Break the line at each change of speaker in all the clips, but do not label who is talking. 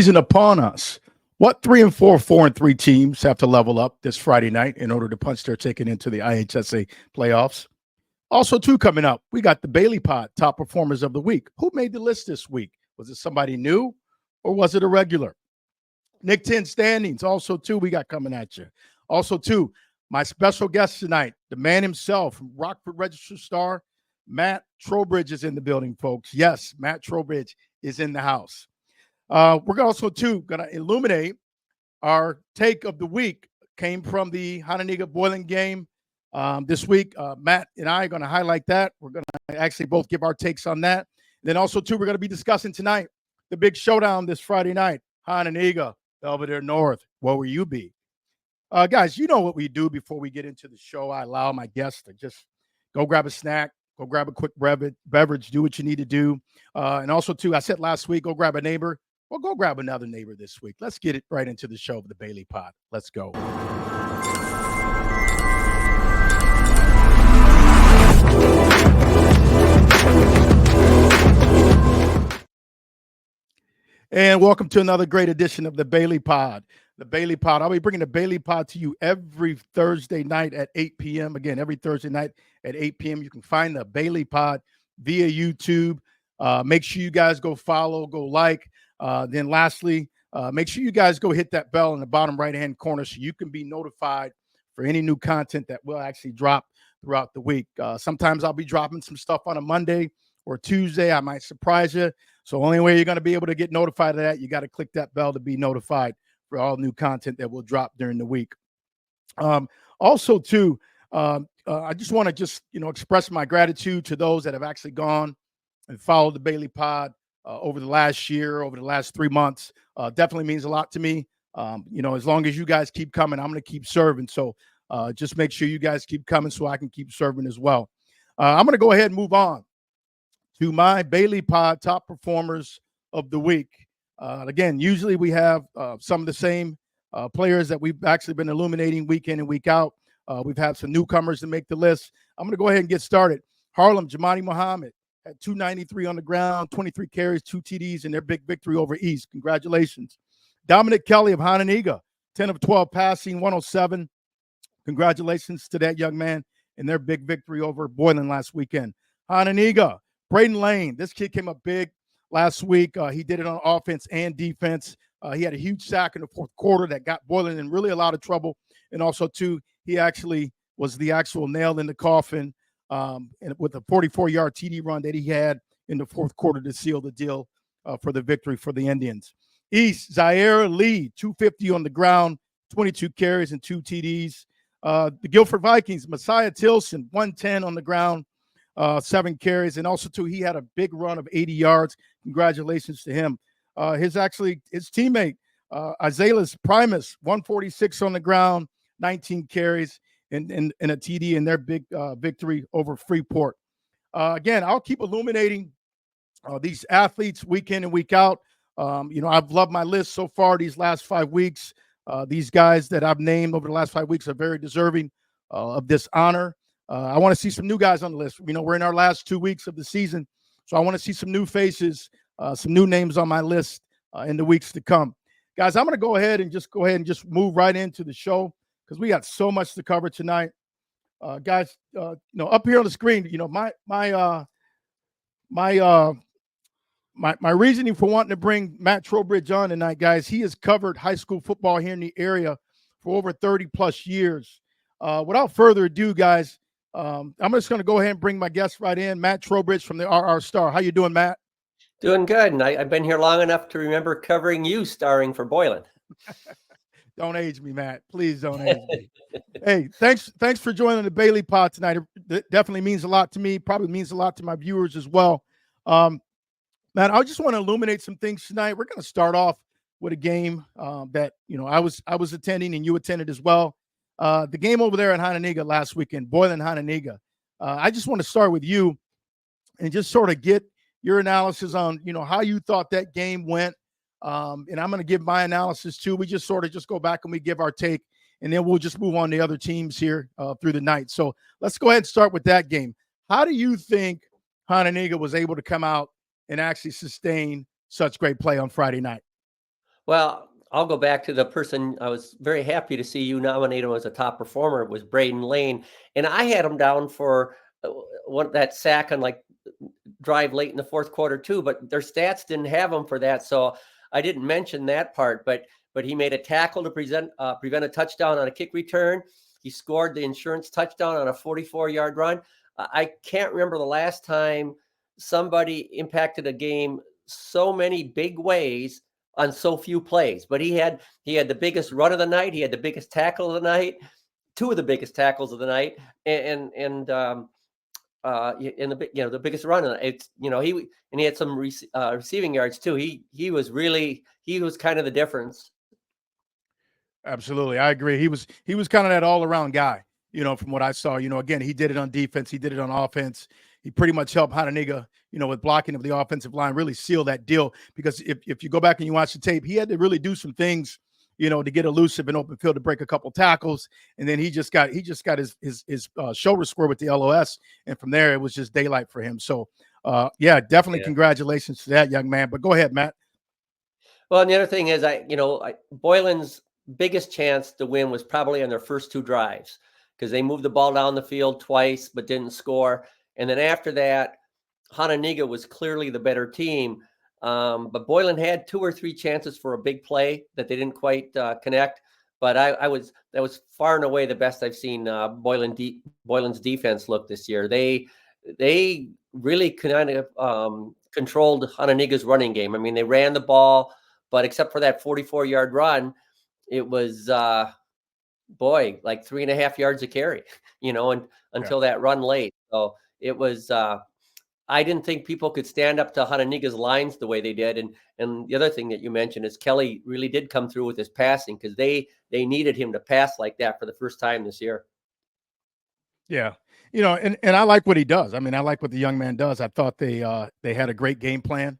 Season upon us. What 3 and 4, 4 and 3 teams have to level up this Friday night in order to punch their ticket into the IHSA playoffs? Also, too, coming up, we got the Bailey Pot top performers of the week. Who made the list this week? Was it somebody new or was it a regular? Nick 10 standings. Also, too, we got coming at you. Also, too, my special guest tonight, the man himself from Rockford Register Star, Matt Trowbridge is in the building, folks. Yes, Matt Trowbridge is in the house. We're also, too, going to illuminate our take of the week. Came from the Hononegah Boiling game this week. Matt and I are going to highlight that. We're going to actually both give our takes on that. Then also, too, we're going to be discussing tonight the big showdown this Friday night. Hononegah, Belvidere North. What will you be? Guys, you know what we do before we get into the show. I allow my guests to just go grab a snack, go grab a quick beverage, do what you need to do. And also, too, I said last week, go grab a neighbor. Well, go grab another neighbor this week. Let's get it right into the show of the Bailey Pot. Let's go. And welcome to another great edition of the Bailey Pod. The Bailey Pod. I'll be bringing the Bailey Pod to you every Thursday night at 8 p.m. Again, every Thursday night at 8 p.m. You can find the Bailey Pod via YouTube. Make sure you guys go follow, go like. Then lastly, make sure you guys go hit that bell in the bottom right-hand corner so you can be notified for any new content that will actually drop throughout the week. Sometimes I'll be dropping some stuff on a Monday or Tuesday. I might surprise you. So only way you're going to be able to get notified of that, you got to click that bell to be notified for all new content that will drop during the week. Also, too, I just want to express my gratitude to those that have actually gone and followed the Bailey Pod over the last year, over the last 3 months. Definitely means a lot to me. As long as you guys keep coming, I'm going to keep serving. So just make sure you guys keep coming so I can keep serving as well. I'm going to go ahead and move on to my Bailey Pod top performers of the week. Again, usually we have some of the same players that we've actually been illuminating week in and week out. We've had some newcomers to make the list. I'm going to go ahead and get started. Harlem, Jamani Muhammad had 293 on the ground, 23 carries, 2 TDs, and their big victory over East. Congratulations. Dominic Kelly of Hononegah, 10 of 12 passing, 107. Congratulations to that young man and their big victory over Boylan last weekend. Hononegah, Braden Lane, this kid came up big last week. He did it on offense and defense. He had a huge sack in the fourth quarter that got Boylan in really a lot of trouble. And also, too, he actually was the actual nail in the coffin and with a 44-yard TD run that he had in the fourth quarter to seal the deal for the victory for the Indians. East, Zaire Lee, 250 on the ground, 22 carries and 2 TDs. The Guilford Vikings, Messiah Tilson, 110 on the ground, 7 carries. And also, too, he had a big run of 80 yards. Congratulations to him. His teammate, Isaiah Primus, 146 on the ground, 19 carries, and a TD in their big victory over Freeport. Again, I'll keep illuminating these athletes week in and week out. I've loved my list so far these last 5 weeks. These guys that I've named over the last 5 weeks are very deserving of this honor. I want to see some new guys on the list. We're in our last 2 weeks of the season, so I want to see some new faces, some new names on my list in the weeks to come. Guys, I'm going to go ahead and just move right into the show because we got so much to cover tonight. Guys, up here on the screen, my reasoning for wanting to bring Matt Trowbridge on tonight, guys, he has covered high school football here in the area for over 30 plus years. Without further ado, guys, I'm just going to go ahead and bring my guest right in, Matt Trowbridge from the RR Star. How you doing, Matt?
Doing good. And I've been here long enough to remember covering you starring for Boylan.
Don't age me, Matt. Please don't age me. Hey, thanks for joining the Bailey Pod tonight. It definitely means a lot to me. Probably means a lot to my viewers as well. Matt, I just want to illuminate some things tonight. We're going to start off with a game that I was attending and you attended as well. The game over there in Hononegah last weekend, Boylan Hononegah. I just want to start with you and just sort of get your analysis on how you thought that game went. And I'm going to give my analysis too. We just sort of just go back and we give our take, and then we'll just move on to other teams here through the night. So let's go ahead and start with that game. How do you think Hononegah was able to come out and actually sustain such great play on Friday night?
Well, I'll go back to the person I was very happy to see you nominate him as a top performer was Braden Lane, and I had him down for one that sack on like drive late in the fourth quarter too, but their stats didn't have him for that, so I didn't mention that part. But he made a tackle to prevent a touchdown on a kick return. He scored the insurance touchdown on a 44-yard run. I can't remember the last time somebody impacted a game so many big ways on so few plays. But he had the biggest run of the night. He had the biggest tackle of the night, two of the biggest tackles of the night, and the biggest run. It's he had some receiving yards too. He was kind of the difference.
Absolutely. I agree. He was kind of that all around guy, from what I saw. Again, he did it on defense, he did it on offense. He pretty much helped Hononegah, with blocking of the offensive line, really seal that deal. Because if you go back and you watch the tape, he had to really do some things, to get elusive in open field to break a couple tackles. And then he just got his shoulder square with the LOS. And from there, it was just daylight for him. So, definitely congratulations to that young man. But go ahead, Matt.
Well, and the other thing is, Boylan's biggest chance to win was probably on their first two drives because they moved the ball down the field twice but didn't score. And then after that, Hononegah was clearly the better team. But Boylan had two or three chances for a big play that they didn't quite connect. But that was far and away the best I've seen Boylan's defense look this year. They really kind of controlled Hononegah's running game. I mean, they ran the ball, but except for that 44-yard run, it was like 3.5 yards a carry, until that run late. So it was. I didn't think people could stand up to Hononegah's lines the way they did. And the other thing that you mentioned is Kelly really did come through with his passing because they needed him to pass like that for the first time this year.
Yeah. And I like what he does. I mean, I like what the young man does. I thought they had a great game plan.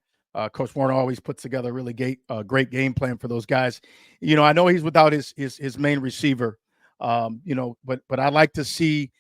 Coach Warner always puts together a really great game plan for those guys. I know he's without his main receiver, but I would like to see,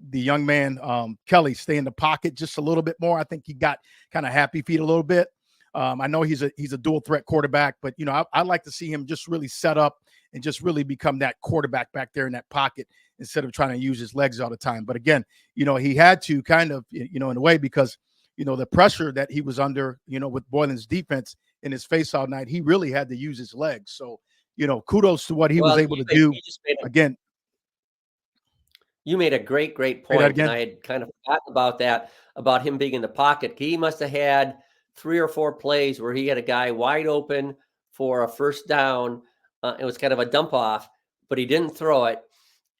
the young man, Kelly, stay in the pocket just a little bit more. I think he got kind of happy feet a little bit. I know he's a dual threat quarterback, but I'd like to see him just really set up and just really become that quarterback back there in that pocket instead of trying to use his legs all the time. But again, he had to kind of, in a way, because the pressure that he was under, with Boylan's defense in his face all night, he really had to use his legs. So, kudos to what he was able to do. Again,
you made a great point, and I had kind of forgotten about that, about him being in the pocket. He must have had 3 or 4 plays where he had a guy wide open for a first down. It was kind of a dump off, but he didn't throw it,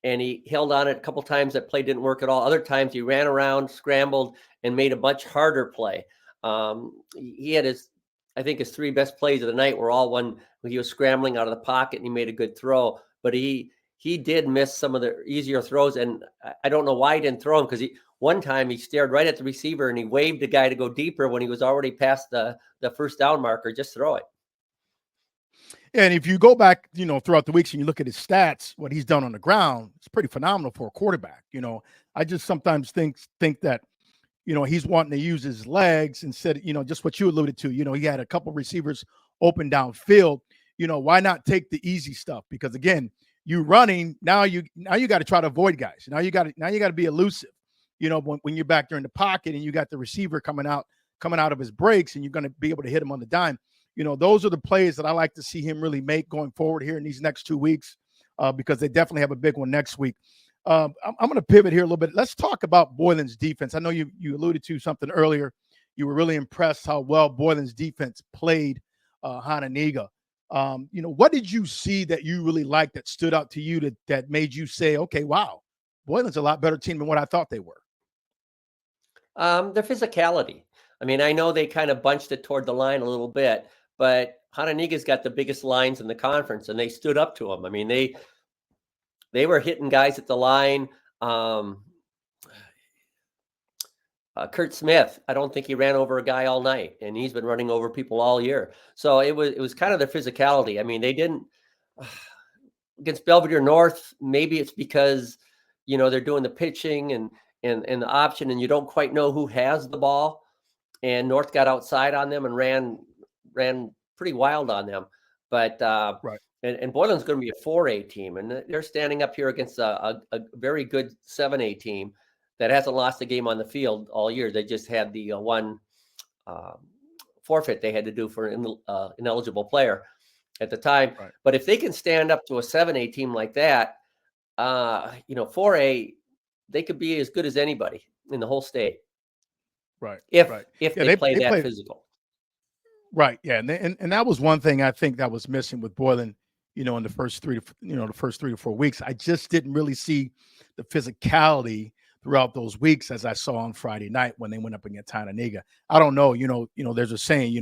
and he held on it a couple times. That play didn't work at all. Other times he ran around, scrambled, and made a much harder play. He had I think his 3 best plays of the night were all when he was scrambling out of the pocket and he made a good throw, but he did miss some of the easier throws, and I don't know why he didn't throw them, because one time he stared right at the receiver and he waved the guy to go deeper when he was already past the first down marker. Just throw it.
And if you go back, throughout the weeks and you look at his stats, what he's done on the ground, it's pretty phenomenal for a quarterback. I just sometimes think that, he's wanting to use his legs instead of, just what you alluded to. He had a couple receivers open downfield. Why not take the easy stuff? Because again, you running now you got to try to avoid guys. Now you got to be elusive. When you're back there in the pocket and you got the receiver coming out of his breaks and you're going to be able to hit him on the dime. Those are the plays that I like to see him really make going forward here in these next 2 weeks, because they definitely have a big one next week. I'm going to pivot here a little bit. Let's talk about Boylan's defense. I know you alluded to something earlier. You were really impressed how well Boylan's defense played Hononegah. What did you see that you really liked that stood out to you that made you say, okay, wow, Boylan's a lot better team than what I thought they were?
Their physicality. I mean, I know they kind of bunched it toward the line a little bit, but Hononegah's got the biggest lines in the conference, and they stood up to them. I mean, they were hitting guys at the line. Kurt Smith, I don't think he ran over a guy all night, and he's been running over people all year. So it was kind of their physicality. I mean, they didn't against Belvidere North. Maybe it's because they're doing the pitching and the option, and you don't quite know who has the ball. And North got outside on them and ran pretty wild on them. But
Right.
and Boylan's going to be a 4A team, and they're standing up here against a very good 7A team that hasn't lost a game on the field all year. They just had the one forfeit they had to do for an ineligible player at the time.
Right.
But if they can stand up to a 7A team like that, 4A, they could be as good as anybody in the whole state.
Right.
If
Right.
they play that
played
physical.
right. Yeah. And that was one thing I think that was missing with Boylan, in the first 3 to 4 weeks. I just didn't really see the physicality throughout those weeks as I saw on Friday night when they went up against Hononegah. I don't know, there's a saying,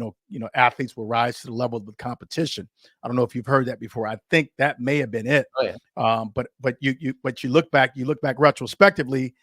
athletes will rise to the level of the competition. I don't know if you've heard that before. I think that may have been it.
Oh yeah.
But you look back retrospectively,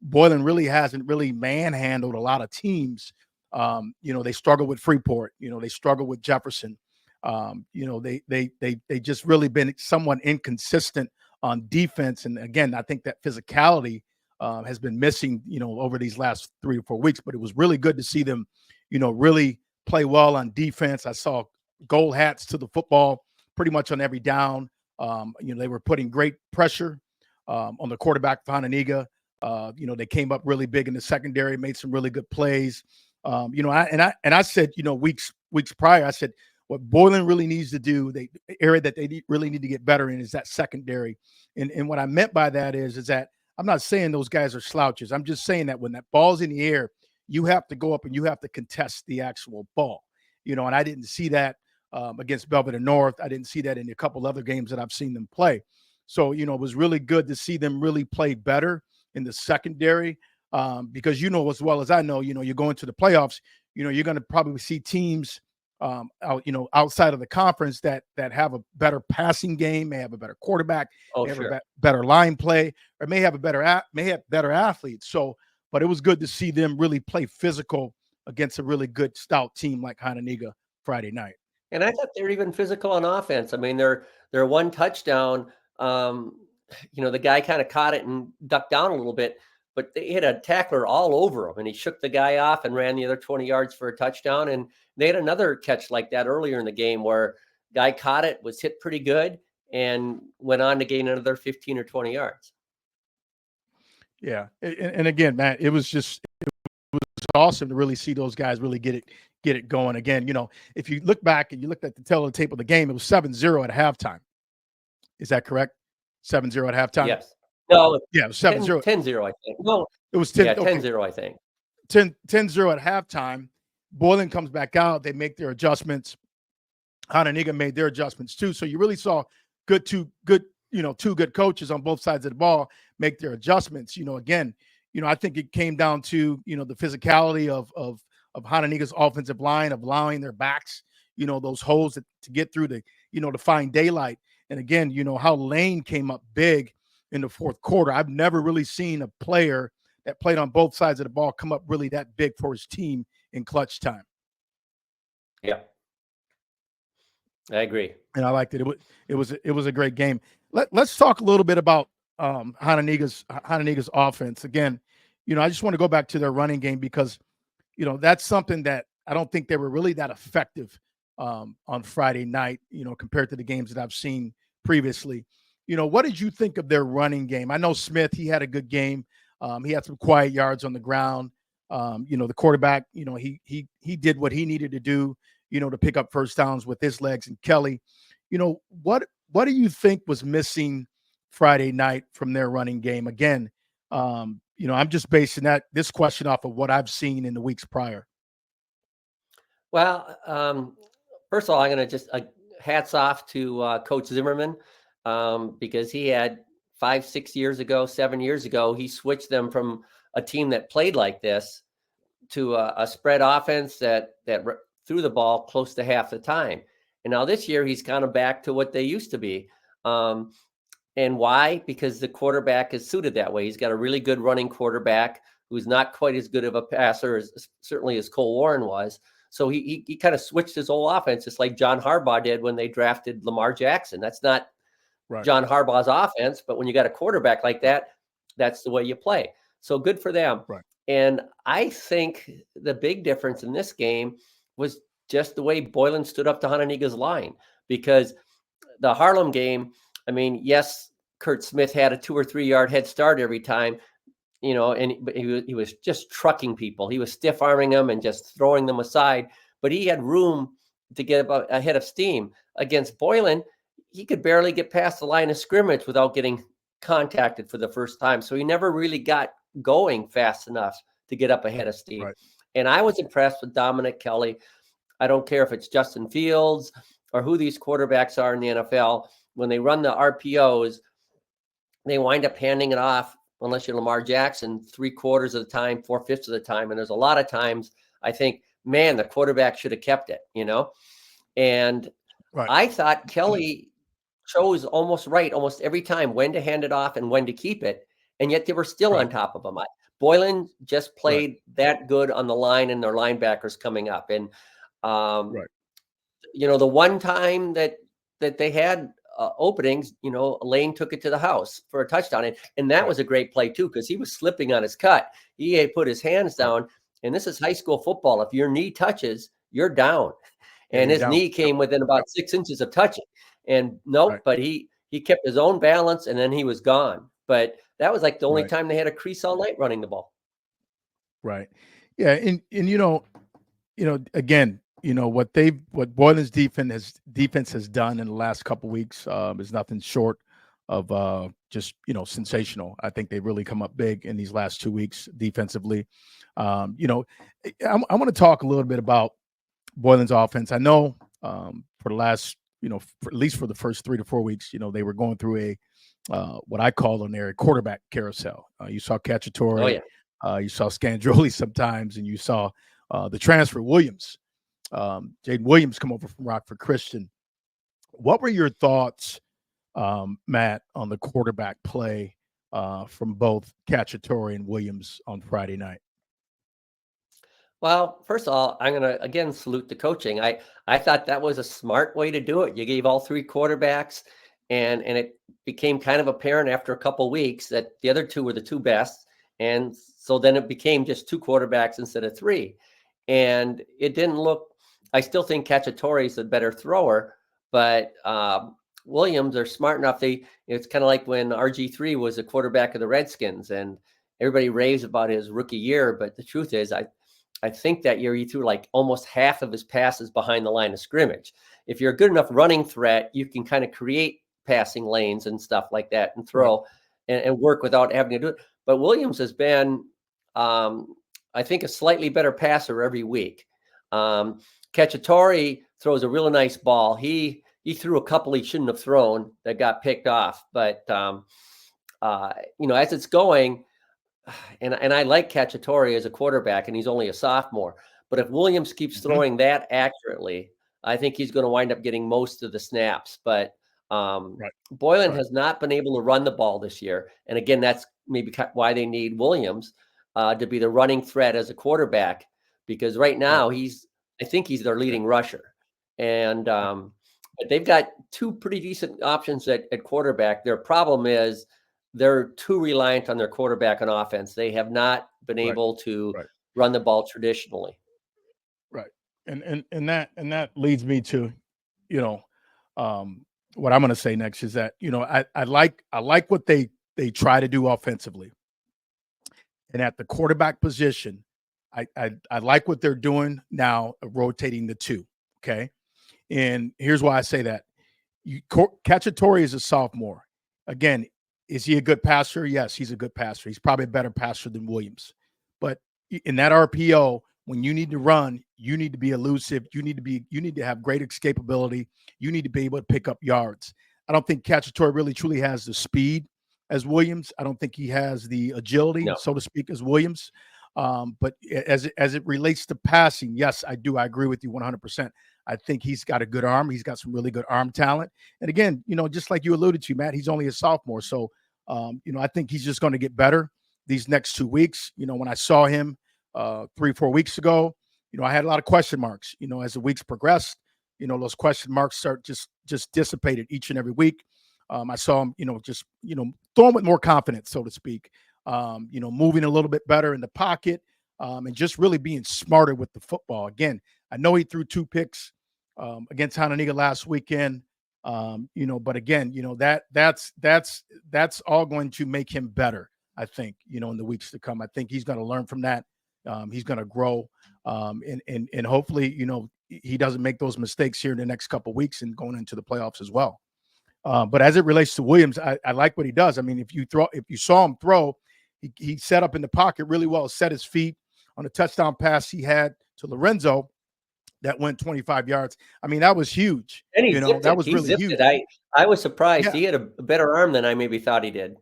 Boylan really hasn't really manhandled a lot of teams. They struggle with Freeport, they struggle with Jefferson. They just really been somewhat inconsistent on defense. And again, I think that physicality has been missing, over these last 3 to 4 weeks, but it was really good to see them, really play well on defense. I saw gold hats to the football pretty much on every down. They were putting great pressure on the quarterback of Hononegah. They came up really big in the secondary, made some really good plays. I said, weeks prior, I said, what Boylan really needs to do, the area that they really need to get better in is that secondary. And what I meant by that is that I'm not saying those guys are slouches. I'm just saying that when that ball's in the air, you have to go up and you have to contest the actual ball. And I didn't see that against Belvidere North. I didn't see that in a couple other games that I've seen them play. So, it was really good to see them really play better in the secondary because, as well as I know, you're going to the playoffs, you're going to probably see teams outside of the conference that have a better passing game, may have a better quarterback,
Oh,
may have
sure.
a better line play, or may have better athletes. So, but it was good to see them really play physical against a really good stout team like Hononegah Friday night.
And I thought they were even physical on offense. I mean, their one touchdown, the guy kind of caught it and ducked down a little bit, but they hit a tackler all over him, and he shook the guy off and ran the other 20 yards for a touchdown. And they had another catch like that earlier in the game where guy caught it, was hit pretty good, and went on to gain another 15 or 20 yards.
Yeah, and again, Matt, it was awesome to really see those guys really get it going again. If you look back and you looked at the tape of the game, it was 7-0 at halftime. Is that correct? 7-0 at halftime?
Yes. No.
Yeah, it was 7-0.
10-0, I think. No,
it was 10.
Yeah,
okay.
10-0, I think.
10-0 at halftime. Boylan comes back out. They make their adjustments. Hononegah made their adjustments too. So you really saw two good coaches on both sides of the ball make their adjustments. Again, I think it came down to, the physicality of Hononegah's offensive line, of allowing their backs, those holes to get through to find daylight. And again, how Lane came up big in the fourth quarter. I've never really seen a player that played on both sides of the ball come up really that big for his team in clutch time.
Yeah, I agree.
And I liked it. It was a great game. Let's talk a little bit about Hononegah's offense. Again, I just want to go back to their running game because, that's something that I don't think they were really that effective on Friday night, compared to the games that I've seen previously. What did you think of their running game? I know Smith, he had a good game. He had some quiet yards on the ground. The quarterback, he did what he needed to do, to pick up first downs with his legs. And Kelly, what do you think was missing Friday night from their running game? Again, I'm just basing this question off of what I've seen in the weeks prior.
Well, first of all, I'm going to just hats off to Coach Zimmerman because he had 5-6 years ago, 7 years ago, he switched them from a team that played like this to a spread offense that threw the ball close to half the time. And now this year, he's kind of back to what they used to be. And why? Because the quarterback is suited that way. He's got a really good running quarterback who's not quite as good of a passer as certainly as Cole Warren was. So he kind of switched his whole offense, just like John Harbaugh did when they drafted Lamar Jackson. That's not
right.
John Harbaugh's offense, but when you got a quarterback like that, that's the way you play. So good for them.
Right.
And I think the big difference in this game was just the way Boylan stood up to Hononegah's line. Because the Harlem game, I mean, yes, Kurt Smith had a 2 or 3 yard head start every time, but he was just trucking people. He was stiff arming them and just throwing them aside. But he had room to get ahead of steam. Against Boylan, he could barely get past the line of scrimmage without getting contacted for the first time. So he never really got going fast enough to get up ahead of steam.
Right.
And I was impressed with Dominic Kelly. I don't care if it's Justin Fields or who these quarterbacks are in the NFL. When they run the RPOs, they wind up handing it off, unless you're Lamar Jackson, 3/4 of the time, 4/5 of the time. And there's a lot of times I think, man, the quarterback should have kept it, And
Right.
I thought Kelly chose almost every time when to hand it off and when to keep it. And yet they were still on top of him. Boylan just played that good on the line and their linebackers coming up. And, the one time that they had openings, Lane took it to the house for a touchdown. And that was a great play too, because he was slipping on his cut. He had put his hands down, and this is high school football. If your knee touches, you're down. And his knee came within about 6 inches of touching. And but he kept his own balance, and then he was gone. But that was like the only time they had a crease all night running the ball.
Right. Yeah. And again, what Boylan's defense has done in the last couple of weeks is nothing short of just sensational. I think they really come up big in these last 2 weeks defensively. I want to talk a little bit about Boylan's offense. I know for the last at least for the first 3 to 4 weeks, they were going through a what I call on there a quarterback carousel. You saw Cacciatore, you saw Scandroli sometimes, and you saw the transfer Williams. Jaden Williams come over from Rockford Christian. What were your thoughts, Matt, on the quarterback play from both Cacciatore and Williams on Friday night?
Well, first of all, I'm going to, again, salute the coaching. I thought that was a smart way to do it. You gave all 3 quarterbacks, and it became kind of apparent after a couple of weeks that the other 2 were the 2 best. And so then it became just 2 quarterbacks instead of 3. And it didn't look – I still think Cacciatore is the better thrower, but Williams are smart enough. It's kind of like when RG3 was a quarterback of the Redskins, and everybody raves about his rookie year. But the truth is, I think that year he threw like almost half of his passes behind the line of scrimmage. If you're a good enough running threat, you can kind of create passing lanes and stuff like that and throw and work without having to do it. But Williams has been, I think, a slightly better passer every week. Cacciatore throws a really nice ball. He threw a couple he shouldn't have thrown that got picked off. But, as it's going, and I like Cacciatore as a quarterback, and he's only a sophomore. But if Williams keeps throwing that accurately, I think he's going to wind up getting most of the snaps. But Boylan has not been able to run the ball this year. And again, that's maybe why they need Williams to be the running threat as a quarterback, because right now I think he's their leading rusher. And but they've got 2 pretty decent options at quarterback. Their problem is they're too reliant on their quarterback on offense. They have not been able to run the ball traditionally.
Right. And that leads me to, what I'm going to say next is that, I like what they try to do offensively. And at the quarterback position, I like what they're doing now, rotating the 2. Okay. And here's why I say that. Cacciatore is a sophomore. Again, is he a good passer? Yes, he's a good passer. He's probably a better passer than Williams. But in that RPO, when you need to run, you need to be elusive. You need to have great escapability. You need to be able to pick up yards. I don't think Cacciatore really truly has the speed as Williams. I don't think he has the agility, so to speak, as Williams. But as it relates to passing, yes, I do. I agree with you 100%. I think he's got a good arm. He's got some really good arm talent. And again, just like you alluded to, Matt, he's only a sophomore. So, I think he's just going to get better these next 2 weeks. When I saw him 3-4 weeks ago, I had a lot of question marks. As the weeks progressed, those question marks start just dissipated each and every week. I saw him, just, throwing with more confidence, so to speak, moving a little bit better in the pocket, and just really being smarter with the football. Again, I know he threw 2 picks against Hononegah last weekend. But again, that's all going to make him better, I think, in the weeks to come. I think he's going to learn from that. He's going to grow. And hopefully, he doesn't make those mistakes here in the next couple of weeks and going into the playoffs as well. But as it relates to Williams, I like what he does. I mean, if you saw him throw, he set up in the pocket really well, set his feet on a touchdown pass he had to Lorenzo that went 25 yards. I mean, that was huge.
And he zipped
that
it.
was
He
really
zipped
huge.
it. I was surprised.
Yeah.
He had a better arm than I maybe thought he did.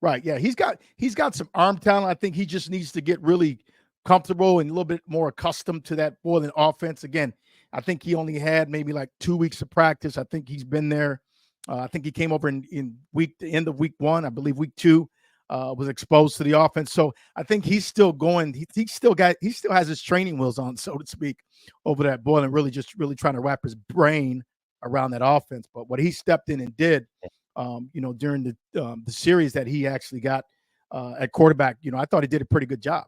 Right. Yeah. He's got some arm talent. I think he just needs to get really comfortable and a little bit more accustomed to that Boylan offense. Again, I think he only had maybe like 2 weeks of practice. I think he's been there. I think he came over in the end of week 1. I believe week 2 was exposed to the offense. So I think he's still going. He still has his training wheels on, so to speak, over that Boylan, really trying to wrap his brain around that offense. But what he stepped in and did, during the series that he actually got at quarterback, I thought he did a pretty good job.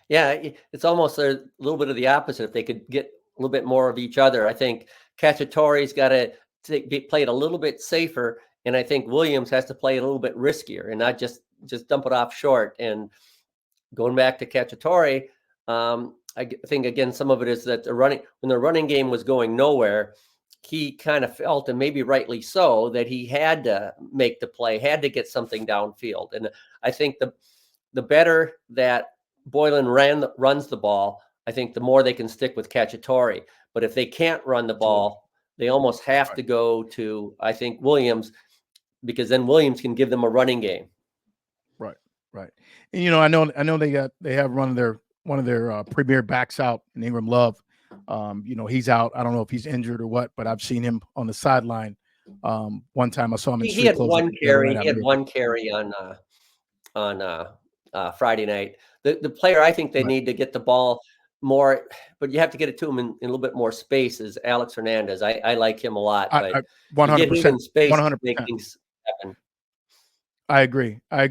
Yeah, it's almost a little bit of the opposite. If they could get a little bit more of each other, I think Cacciatore's got to play it a little bit safer, and I think Williams has to play it a little bit riskier and not just dump it off short. And going back to Cacciatore, I think again some of it is that when the running game was going nowhere, he kind of felt, and maybe rightly so, that he had to make the play, had to get something downfield. And I think the better that Boylan runs the ball, I think the more they can stick with Cacciatore. But if they can't run the ball, they almost have to go to, I think, Williams, because then Williams can give them a running game.
Right. And I know they have one of their premier backs out in Ingram Love. He's out. I don't know if he's injured or what, but I've seen him on the sideline. One time I saw him in
He had one carry.
He
had one carry on Friday night. The player I think they need to get the ball more, but you have to get it to him in a little bit more space, is Alex Hernandez. I like him a lot, but
100%,
get him in space
100%.
to make things happen.
I agree. I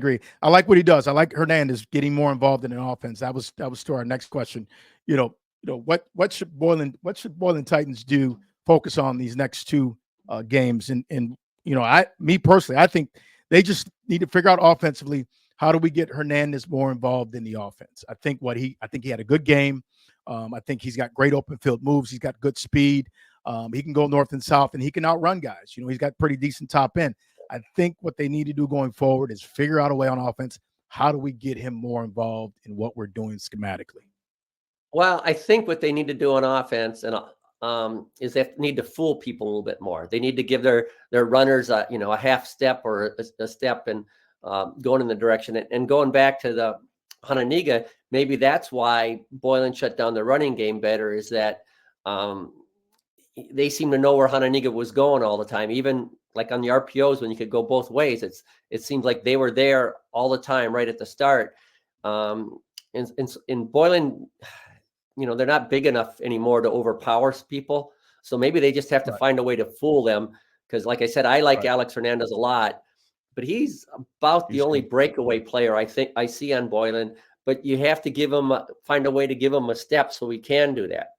like what he does. I like Hernandez getting more involved in an offense. That was to our next question. What should Boylan Titans do? Focus on these next 2 games, and me personally, I think they just need to figure out offensively, how do we get Hernandez more involved in the offense? I think he had a good game. I think he's got great open field moves. He's got good speed. He can go north and south, and he can outrun guys. He's got pretty decent top end. I think what they need to do going forward is figure out a way on offense. How do we get him more involved in what we're doing schematically?
Well, I think what they need to do on offense is they need to fool people a little bit more. They need to give their runners a half step or a step and going in the direction. And going back to the Hononegah, maybe that's why Boylan shut down the running game better, is that they seem to know where Hononegah was going all the time. Even like on the RPOs, when you could go both ways, it seems like they were there all the time right at the start. In Boylan, they're not big enough anymore to overpower people. So maybe they just have to find a way to fool them. Because like I said, I like Alex Hernandez a lot, but he's about the only breakaway player I think I see on Boylan. But you have to find a way to give him a step so we can do that.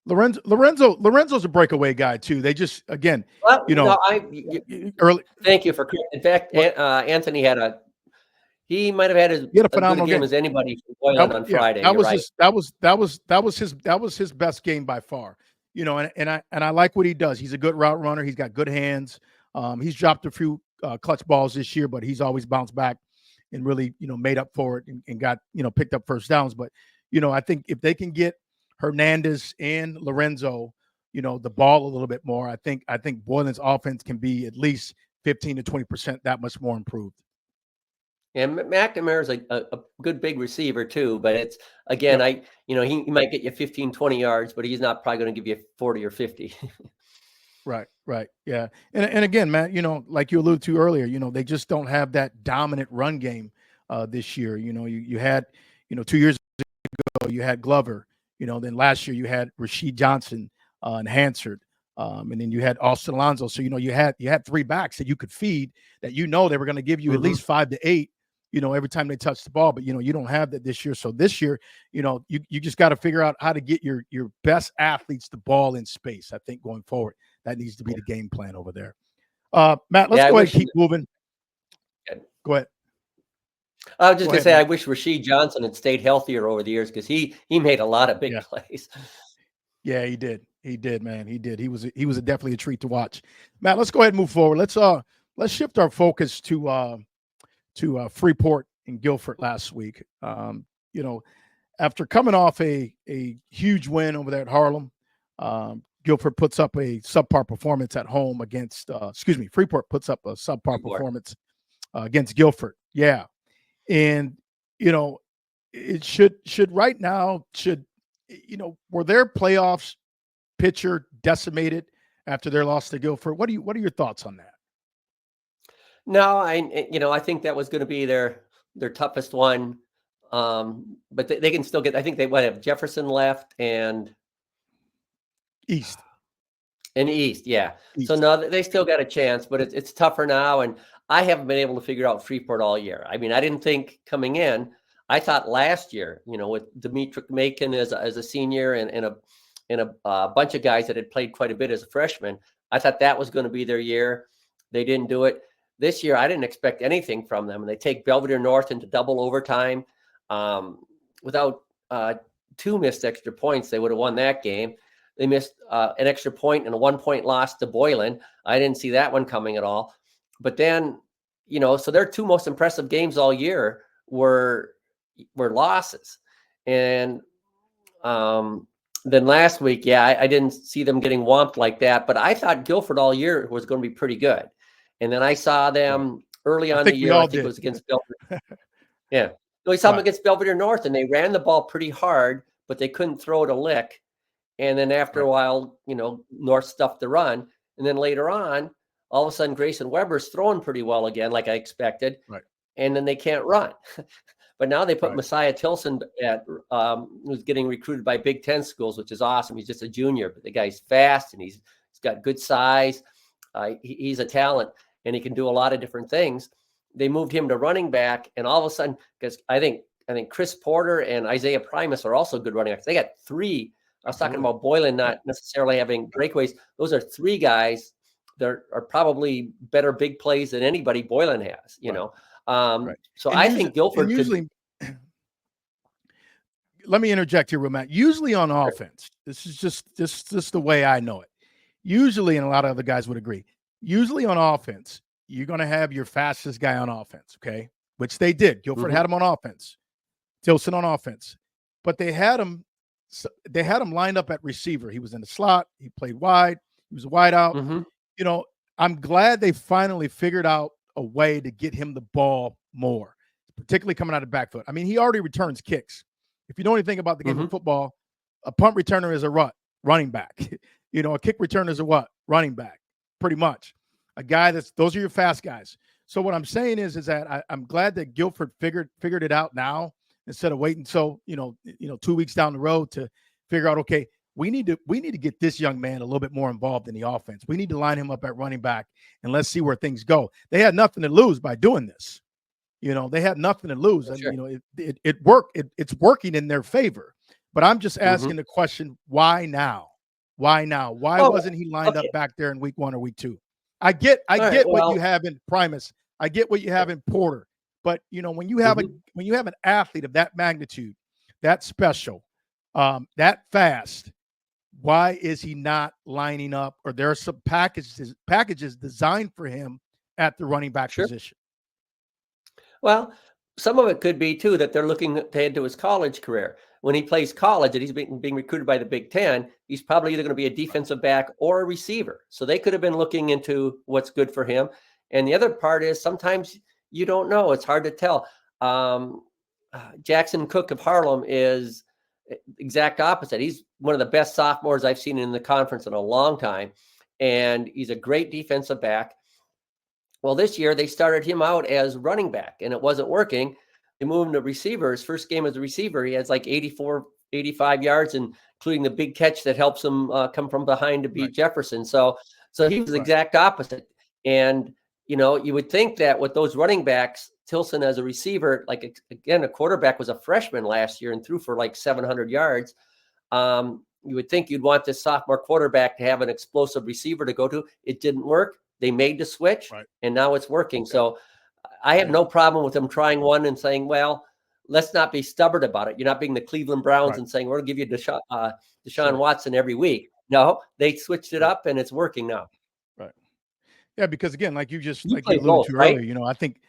Lorenzo's a breakaway guy too. They just, again,
early. Thank you for. In fact, Anthony he might have had as
a phenomenal
game as anybody from Boylan on Friday.
That was his best game by far. And I like what he does. He's a good route runner. He's got good hands. He's dropped a few clutch balls this year, but he's always bounced back and really, made up for it and got, picked up first downs. But, I think if they can get Hernandez and Lorenzo, the ball a little bit more, I think Boylan's offense can be at least 15 to 20% that much more improved.
And McNamara's a good big receiver too, but it's again, he might get you 15, 20 yards, but he's not probably going to give you 40 or 50.
Right. Yeah. And again, Matt, like you alluded to earlier, they just don't have that dominant run game this year. You had, 2 years ago, you had Glover, then last year you had Rasheed Johnson and Hansard. And then you had Austin Alonso. So, you had 3 backs that you could feed that, they were going to give you at least 5 to 8 every time they touch the ball. But you don't have that this year. So this year, you just got to figure out how to get your best athletes the ball in space. I think going forward, that needs to be the game plan over there. Matt, let's
Yeah, I
go ahead and
wish.
keep moving. Go ahead.
I was just
Go
gonna
ahead,
say I
Matt.
wish Rasheed Johnson had stayed healthier over the years because he made a lot of big
Yeah.
plays.
Yeah, he did. He did, man. He did. He was definitely a treat to watch. Matt, let's go ahead and move forward. Let's shift our focus to Freeport and Guilford last week. After coming off a huge win over there at Harlem, Guilford puts up a subpar performance at home against. Freeport puts up a subpar performance against Guilford. Yeah, and it should right now were their playoffs pitcher decimated after their loss to Guilford? What are your thoughts on that?
No, I think that was going to be their toughest one. But they can still get. I think they might have Jefferson left and
East.
East, yeah. So
East.
no, they still got a chance, but it's tougher now. And I haven't been able to figure out Freeport all year. I mean, I didn't think coming in. I thought last year, with Dimitri Macon as a senior and a bunch of guys that had played quite a bit as a freshman, I thought that was going to be their year. They didn't do it. This year, I didn't expect anything from them. And they take Belvidere North into double overtime. Without 2 missed extra points, they would have won that game. They missed an extra point and a 1-point loss to Boylan. I didn't see that one coming at all. But then, so their 2 most impressive games all year were losses. And then last week, I didn't see them getting whomped like that. But I thought Guilford all year was going to be pretty good. And then I saw them early on in the year. I think it was against Belvidere. Yeah. No, we saw them against Belvidere North, and they ran the ball pretty hard, but they couldn't throw it a lick. And then after a while, North stuffed the run. And then later on, all of a sudden, Grayson Weber's throwing pretty well again, like I expected.
Right.
And then they can't run. But now they put Messiah Tilson at who's getting recruited by Big Ten schools, which is awesome. He's just a junior, but the guy's fast and he's got good size. He's a talent, and he can do a lot of different things. They moved him to running back, and all of a sudden, because I think Chris Porter and Isaiah Primus are also good running backs. They got 3. I was talking about Boylan not necessarily having breakaways. Those are 3 guys that are probably better big plays than anybody Boylan has, So I think Guilford
usually let me interject here, Matt. Usually on offense, this is just the way I know it. Usually, and a lot of other guys would agree, usually on offense, you're going to have your fastest guy on offense, okay? Which they did. Guilford had him on offense. Tilson on offense. But they had him lined up at receiver. He was in the slot. He played wide. He was a wide out. I'm glad they finally figured out a way to get him the ball more, particularly coming out of the back foot. I mean, he already returns kicks. If you know anything about the game of football, a punt returner is a running back. A kick returner is a running back, pretty much. A guy those are your fast guys. So what I'm saying is that I'm glad that Guilford figured it out now instead of waiting so 2 weeks down the road to figure out, okay, we need to get this young man a little bit more involved in the offense. We need to line him up at running back and let's see where things go. They had nothing to lose by doing this. They had nothing to lose.
Sure.
And it worked. It's working in their favor. But I'm just asking the question, why now? Why now? Why wasn't he lined up back there in week 1 or week 2? I get what you have in Primus. I get what you have in Porter. But when you have an athlete of that magnitude, that special, that fast, why is he not lining up? Or there are some packages designed for him at the running back position.
Well, some of it could be too that they're looking ahead to his college career. When he plays college and he's being recruited by the Big Ten, he's probably either going to be a defensive back or a receiver. So they could have been looking into what's good for him. And the other part is sometimes you don't know. It's hard to tell. Jackson Cook of Harlem is exact opposite. He's one of the best sophomores I've seen in the conference in a long time. And he's a great defensive back. Well, this year they started him out as running back and it wasn't working. They moved him to receiver. His first game as a receiver, he has like 85 yards, including the big catch that helps him come from behind to beat Jefferson. So he was the exact opposite. And, you would think that with those running backs, Tilson as a receiver, like again, a quarterback was a freshman last year and threw for like 700 yards. You would think you'd want this sophomore quarterback to have an explosive receiver to go to. It didn't work. They made the switch,
Right.
and now it's working.
Yeah.
So I have
Yeah.
no problem with them trying one and saying, well, let's not be stubborn about it. You're not being the Cleveland Browns
Right.
and saying, we're going to give you Deshaun
Sure.
Watson every week. No, they switched it
Right.
up, and it's working now.
Right. Yeah, because again, like you
Play
alluded
both,
to
right?
earlier, I think,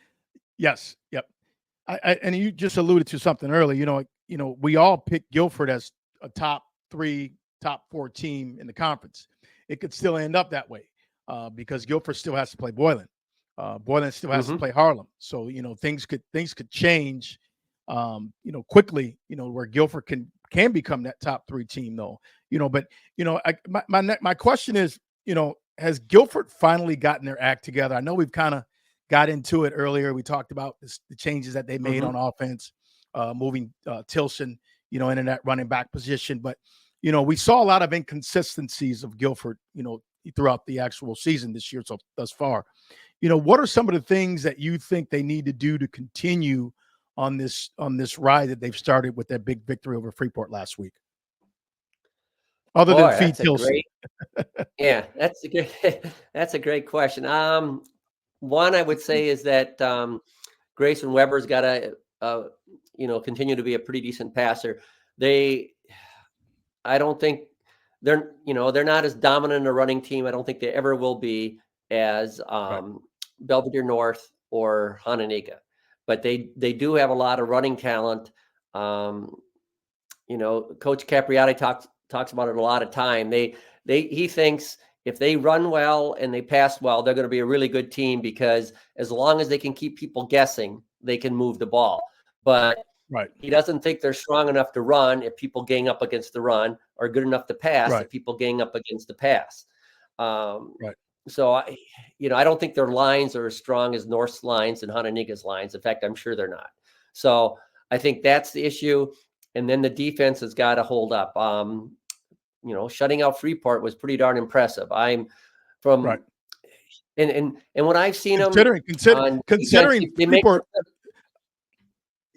yes, yep. And you just alluded to something earlier, we all picked Guilford as a top 3, top 4 team in the conference. It could still end up that way because Guilford still has to play Boylan. Boylan still has to play Harlem. So, things could change, quickly, where Guilford can become that top 3 team though, but, my question is, has Guilford finally gotten their act together? I know we've kind of got into it earlier. We talked about the changes that they made on offense, moving Tilson, into that running back position. But, we saw a lot of inconsistencies of Guilford, throughout the actual season this year. So thus far, what are some of the things that you think they need to do to continue on this ride that they've started with that big victory over Freeport last week? Other than feed Tilson.
Yeah, that's a great question. One I would say is that Grayson Weber's got to continue to be a pretty decent passer. I don't think they're not as dominant a running team. I don't think they ever will be as Belvidere North or Hononegah, but they do have a lot of running talent. Coach Capriati talks about it a lot of time. He thinks if they run well and they pass well, they're going to be a really good team because as long as they can keep people guessing, they can move the ball. But he doesn't think they're strong enough to run if people gang up against the run, or good enough to pass if people gang up against the pass. So I don't think their lines are as strong as North's lines and Hononegah's lines. In fact, I'm sure they're not. So I think that's the issue. And then the defense has got to hold up. Shutting out Freeport was pretty darn impressive. And when I've seen
considering
defense,
Freeport.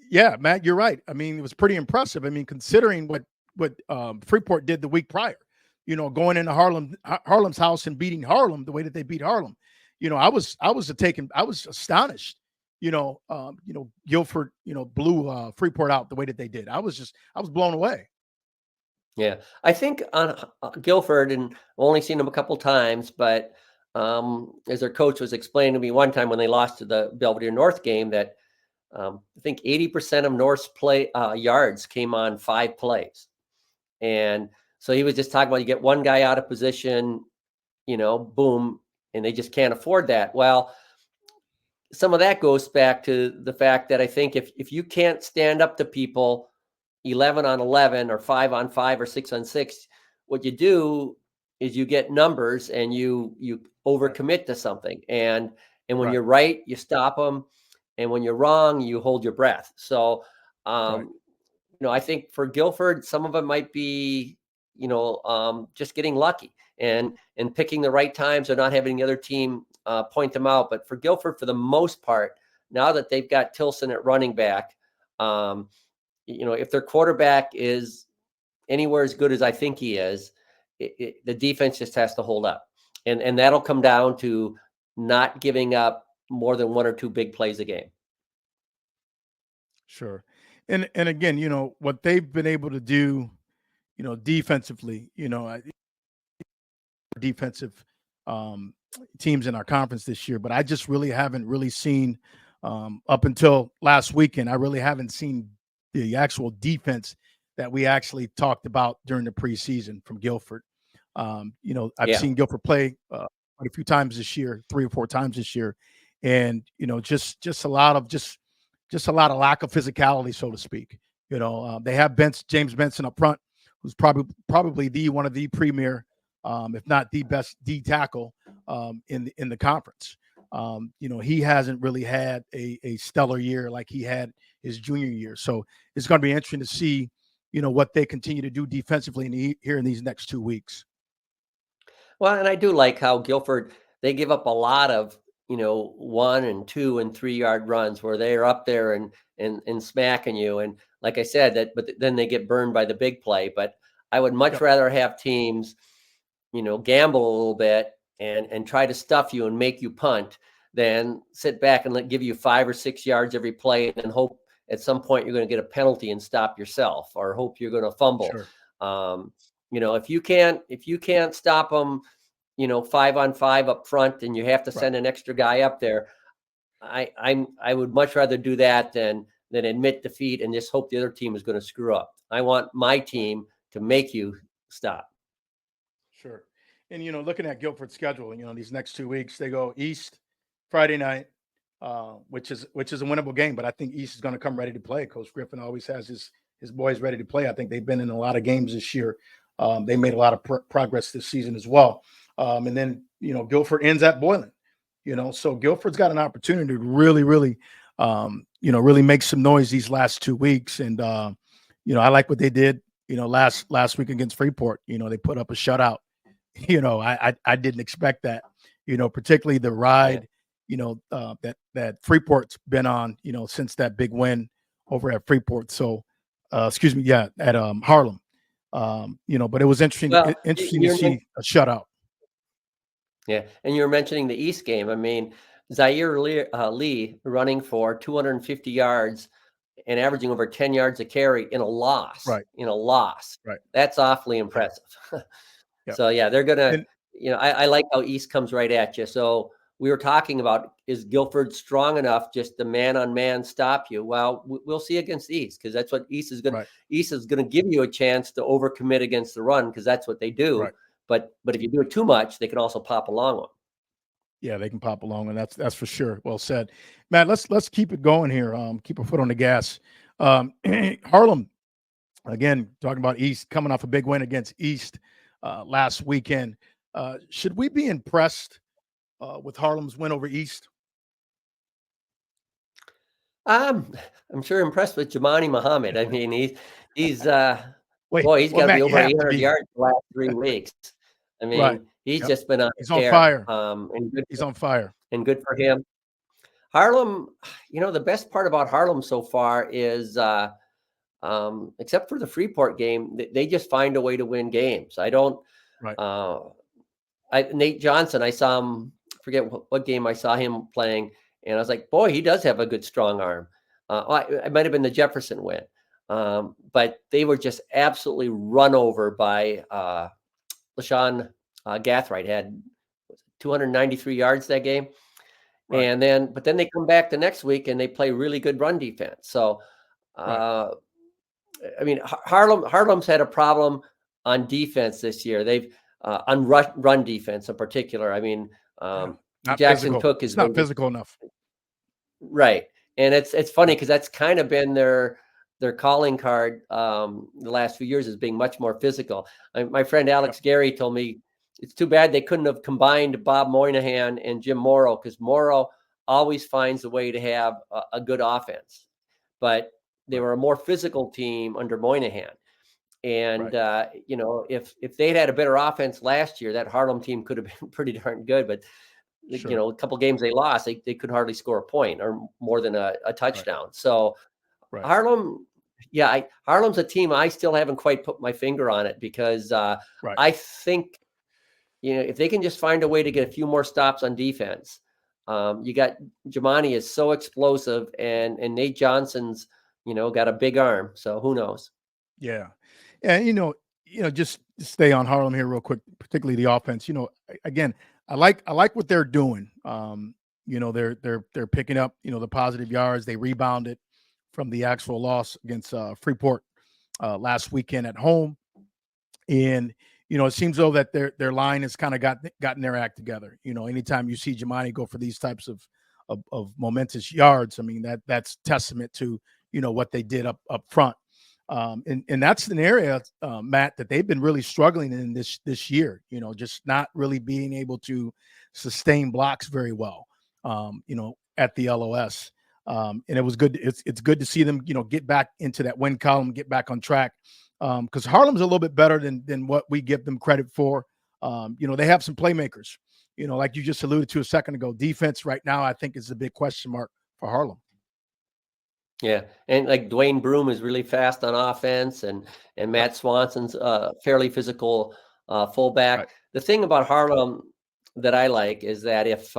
Yeah, Matt, you're right. I mean, it was pretty impressive. I mean, considering what Freeport did the week prior, going into Harlem's house and beating Harlem the way that they beat Harlem. I was astonished. Guilford, blew Freeport out the way that they did. I was blown away.
Yeah, I think on Guilford, and I've only seen them a couple times, but as their coach was explaining to me one time when they lost to the Belvidere North game, that I think 80% of North's play yards came on 5 plays. And so he was just talking about you get one guy out of position, boom, and they just can't afford that. Well, some of that goes back to the fact that I think if you can't stand up to people 11 on 11 or 5 on 5 or 6 on 6, what you do is you get numbers and you overcommit to something. And when you're right, you stop them. And when you're wrong, you hold your breath. So, I think for Guilford, some of it might be, just getting lucky and picking the right times or not having the other team point them out. But for Guilford, for the most part, now that they've got Tilson at running back, if their quarterback is anywhere as good as I think he is, the defense just has to hold up. And that'll come down to not giving up more than 1 or 2 big plays a game.
Sure. And again, what they've been able to do, defensively, defensive teams in our conference this year, but I just really haven't really seen up until last weekend, I really haven't seen the actual defense that we actually talked about during the preseason from Guilford. I've seen Guilford play quite a few times this year, 3 or 4 times this year. And, just a lot of lack of physicality, so to speak. They have James Benson up front, who's probably one of the premier, if not the best D tackle in the conference. He hasn't really had a stellar year like he had his junior year. So it's going to be interesting to see, what they continue to do defensively here in these next 2 weeks.
Well, and I do like how Guilford, they give up a lot of 1 and 2 and 3 yard runs where they're up there and smacking you. And like I said, but then they get burned by the big play. But I would much
Yep.
rather have teams, gamble a little bit and try to stuff you and make you punt than sit back and give you 5 or 6 yards every play and then hope at some point you're going to get a penalty and stop yourself, or hope you're going to fumble.
Sure.
If you can't stop them, 5-on-5 up front, and you have to send an extra guy up there, I would much rather do that than admit defeat and just hope the other team is going to screw up. I want my team to make you stop.
Sure. And looking at Guilford's schedule, these next 2 weeks, they go East Friday night, which is a winnable game. But I think East is going to come ready to play. Coach Griffin always has his boys ready to play. I think they've been in a lot of games this year. They made a lot of progress this season as well. And then Guilford ends at Boylan. So Guilford's got an opportunity to really, really, really make some noise these last 2 weeks. And I like what they did. Last week against Freeport. They put up a shutout. I didn't expect that. Particularly the ride. That Freeport's been on. Since that big win over at Freeport. So, at Harlem. But it was interesting.
Well,
interesting to see a shutout.
Yeah, and you're mentioning the East game. I mean, Zaire Lee running for 250 yards and averaging over 10 yards a carry in a loss.
Right.
In a loss.
Right.
That's awfully impressive.
Yep.
So, yeah, they're going to, I like how East comes right at you. So we were talking about, is Guilford strong enough just to man-on-man stop you? Well, we'll see against East, because that's what East is going to East is going to give you a chance to overcommit against the run, because that's what they do.
Right.
But if you do it too much, they can also pop along one.
Yeah, they can pop along, and that's for sure. Well said, Matt. Let's keep it going here. Keep a foot on the gas. Harlem, again, talking about East coming off a big win against East last weekend. Should we be impressed with Harlem's win over East?
I'm sure impressed with Jamani Muhammad. I mean, he's he's got to
Matt,
be over 800 yards the last 3 weeks. I mean, he's just been on
fire.
He's
on fire.
And good for him. Harlem, the best part about Harlem so far is, except for the Freeport game, they just find a way to win games. I don't.
Right.
Nate Johnson, I saw him. Forget what game I saw him playing, and I was like, boy, he does have a good strong arm. It might have been the Jefferson win, but they were just absolutely run over by LaShawn Gathright. Had 293 yards that game. Right. And then they come back the next week and they play really good run defense. So, I mean, Harlem's had a problem on defense this year. They've on run defense in particular. I mean, Jackson Cook is
not physical enough.
Right. And it's funny because that's kind of been their calling card the last few years, as being much more physical. My friend Alex Gary told me it's too bad they couldn't have combined Bob Moynihan and Jim Morrow, because Morrow always finds a way to have a good offense. But they were a more physical team under Moynihan. And, if they'd had a better offense last year, that Harlem team could have been pretty darn good. But, a couple games they lost, they could hardly score a point or more than a touchdown. Right. So Harlem, Harlem's a team I still haven't quite put my finger on it, because I think, if they can just find a way to get a few more stops on defense, you got Jamani is so explosive, and Nate Johnson's, got a big arm. So who knows?
Yeah. And, just stay on Harlem here real quick, particularly the offense. Again, I like what they're doing. They're picking up, the positive yards. They rebounded from the actual loss against Freeport last weekend at home. And, it seems though that their line has kind of gotten their act together. Anytime you see Jamani go for these types of momentous yards, I mean, that's testament to, what they did up front. And that's an area, Matt, that they've been really struggling in this year, just not really being able to sustain blocks very well, at the LOS. And it was good. It's good to see them, get back into that win column, get back on track. Because Harlem's a little bit better than what we give them credit for. They have some playmakers. Like you just alluded to a second ago. Defense right now, I think, is a big question mark for Harlem.
Yeah, and like Dwayne Broom is really fast on offense, and Matt Swanson's fairly physical fullback.
Right.
The thing about Harlem that I like is that if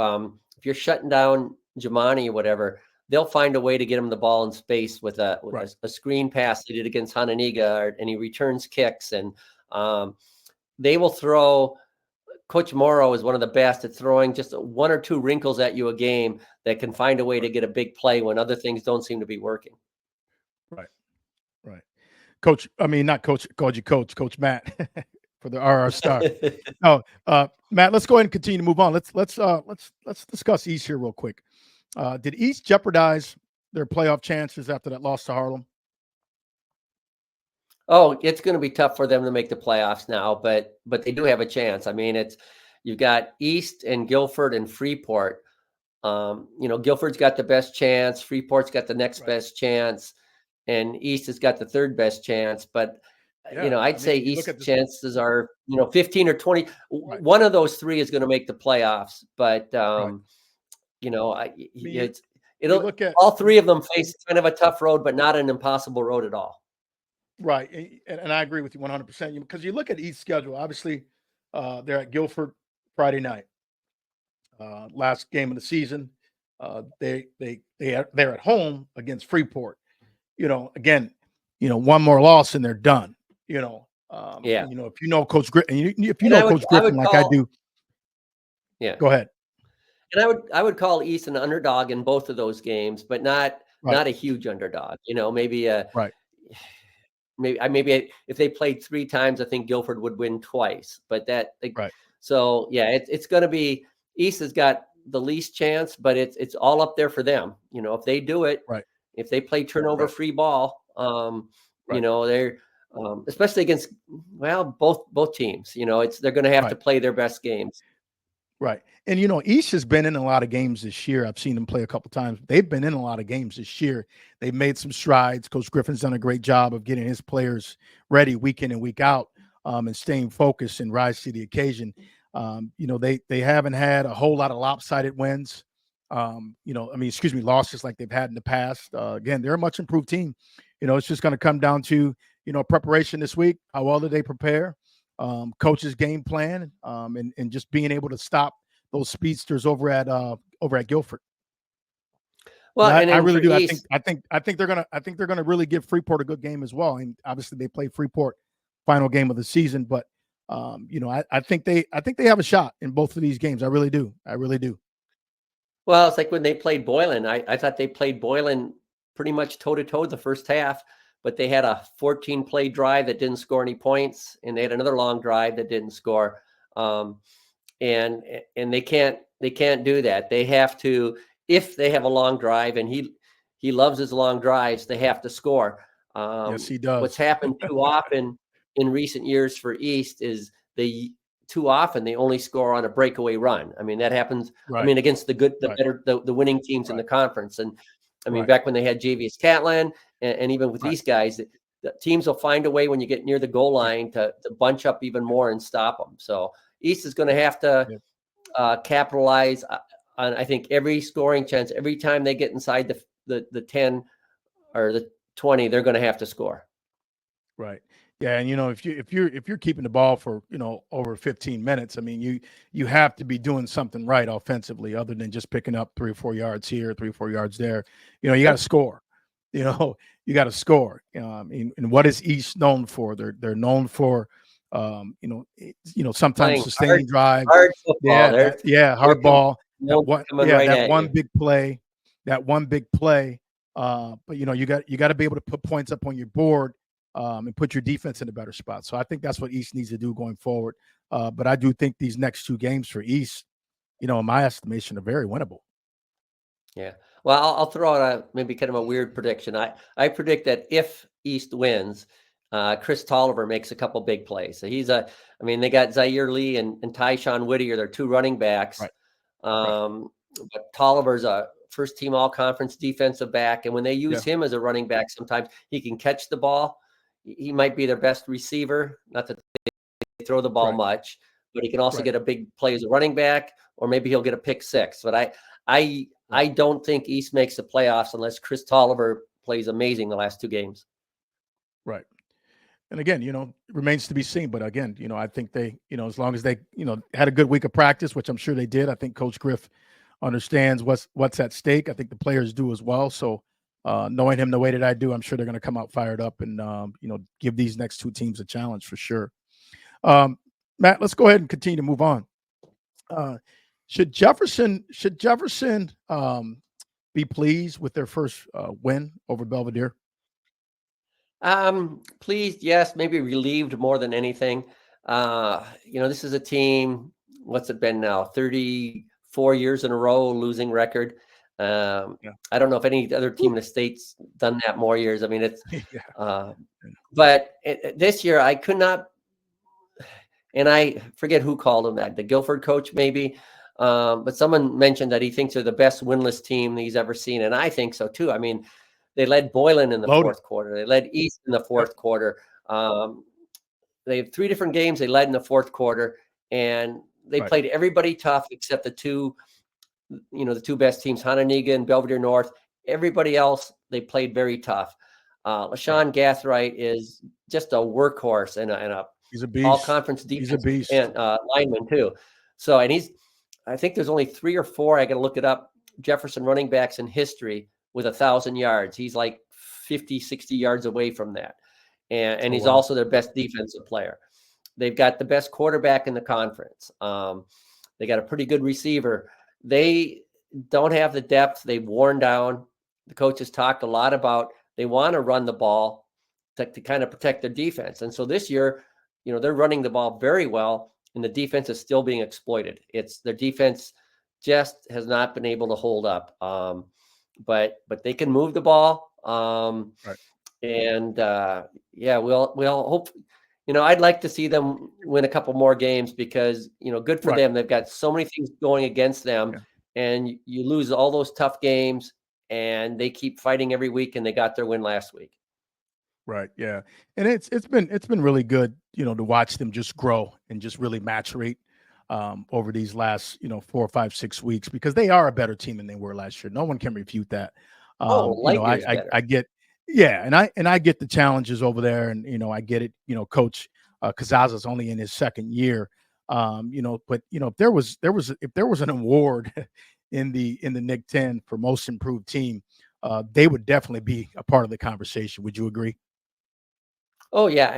you're shutting down Jamani or whatever, they'll find a way to get him the ball in space with a screen pass. They did against Hononegah, and he returns kicks, and they will throw. Coach Morrow is one of the best at throwing just one or two wrinkles at you a game that can find a way to get a big play when other things don't seem to be working.
Right. Coach, I mean, not Coach, called you Coach Matt for the RR Star. No, Matt, let's go ahead and continue to move on. Let's discuss East here real quick. Did East jeopardize their playoff chances after that loss to Harlem?
Oh, it's going to be tough for them to make the playoffs now, but they do have a chance. I mean, you've got East and Guilford and Freeport. Guilford's got the best chance. Freeport's got the next best chance, and East has got the third best chance. But I'd say East chances are 15 or 20. Right. One of those three is going to make the playoffs, but all three of them face kind of a tough road, but not an impossible road at all.
Right, and I agree with you 100%. Because you look at East's schedule, obviously, they're at Guilford Friday night, last game of the season. They're at home against Freeport. Again, one more loss and they're done. If you know Coach Griffin, Coach Griffin like I do,
yeah,
go ahead.
And I would call East an underdog in both of those games, but not a huge underdog. Maybe Maybe if they played three times, I think Guilford would win twice. But so yeah, it's going to be East has got the least chance, but it's all up there for them. If they do it, if they play turnover-free ball, they're especially against both teams. They're going to have to play their best games.
Right. And, East has been in a lot of games this year. I've seen them play a couple times. They've been in a lot of games this year. They've made some strides. Coach Griffin's done a great job of getting his players ready week in and week out, and staying focused and rise to the occasion. They haven't had a whole lot of lopsided wins. Losses like they've had in the past. Again, they're a much improved team. It's just going to come down to, preparation this week. How well do they prepare? Coach's game plan, and just being able to stop those speedsters over at Guilford. Well, I really do. East, I think they're gonna really give Freeport a good game as well. And obviously they play Freeport final game of the season, but I think they have a shot in both of these games. I really do.
Well, it's like when they played Boylan. I thought they played Boylan pretty much toe to toe the first half. But they had a 14-play drive that didn't score any points, and they had another long drive that didn't score. And they can't do that. They have to, if they have a long drive, and he loves his long drives, they have to score.
Yes, he does.
What's happened too often in recent years for East is too often they only score on a breakaway run. I mean, that happens. Right. I mean, against the winning teams in the conference. And I mean, back when they had JVS Catlin, and even with these guys, the teams will find a way when you get near the goal line to bunch up even more and stop them. So East is going to have to capitalize on, I think, every scoring chance. Every time they get inside the 10 or the 20, they're going to have to score.
Right. Yeah, and if you're keeping the ball for over 15 minutes, I mean you have to be doing something right offensively, other than just picking up 3 or 4 yards here, 3 or 4 yards there. You got to score. You got to score. And what is East known for? They're known for, sometimes sustaining drives.
Hard football.
Hard ball. That one big play. But you got to be able to put points up on your board. And put your defense in a better spot. So I think that's what East needs to do going forward. But I do think these next 2 games for East, in my estimation, are very winnable.
Yeah. Well, I'll throw out maybe kind of a weird prediction. I predict that if East wins, Chris Tolliver makes a couple big plays. So they got Zaire Lee and Tyshawn Whittier. They're 2 running backs.
Right.
But Tolliver's a first-team all-conference defensive back. And when they use him as a running back, sometimes he can catch the ball. He might be their best receiver. Not that they throw the ball much, but he can also
Right.
get a big play as a running back, or maybe he'll get a pick six. But I don't think East makes the playoffs unless Chris Tolliver plays amazing the last two games.
Right. And again, it remains to be seen. But again, I think they, as long as they, had a good week of practice, which I'm sure they did. I think Coach Griff understands what's at stake. I think the players do as well. So knowing him the way that I do, I'm sure they're going to come out fired up and give these next two teams a challenge for sure. Matt, let's go ahead and continue to move on. Should Jefferson be pleased with their first win over Belvidere?
Pleased, yes, maybe relieved more than anything. This is a team, what's it been now? 34 years in a row losing record.
Yeah.
I don't know if any other team in the state's done that more years. I mean, it's
Yeah.
but this year I could not, and I forget who called him that, the Guilford coach maybe. But someone mentioned that he thinks they're the best winless team he's ever seen, and I think so too. I mean, they led Boylan in the
Loaded.
fourth quarter. They led East in the fourth quarter. They have three different games they led in the fourth quarter, and they
Right.
played everybody tough except the two best teams, Hononegah and Belvidere North. Everybody else, they played very tough. LaShawn Gathright is just a workhorse and a
He's a beast.
all-conference defense and lineman too. So, and I think there's only 3 or 4, I got to look it up, Jefferson running backs in history with 1,000 yards. He's like 50, 60 yards away from that. And he's also their best defensive player. They've got the best quarterback in the conference. They got a pretty good receiver. They don't have the depth. They've worn down. The coaches talked a lot about they want to run the ball to kind of protect their defense. And so this year, they're running the ball very well, and the defense is still being exploited. Their defense just has not been able to hold up. But they can move the ball. And we'll hope. I'd like to see them win a couple more games because good for them. They've got so many things going against them, and you lose all those tough games, and they keep fighting every week, and they got their win last week.
Right. Yeah. And it's been really good, to watch them just grow and just really maturate over these last, 4, 5, 6 weeks, because they are a better team than they were last year. No one can refute that.
Light years better.
I get, and I get the challenges over there, and I get it. Coach Kazaza's only in his second year. But if there was an award in the Nick 10 for most improved team, they would definitely be a part of the conversation. Would you agree?
Oh yeah,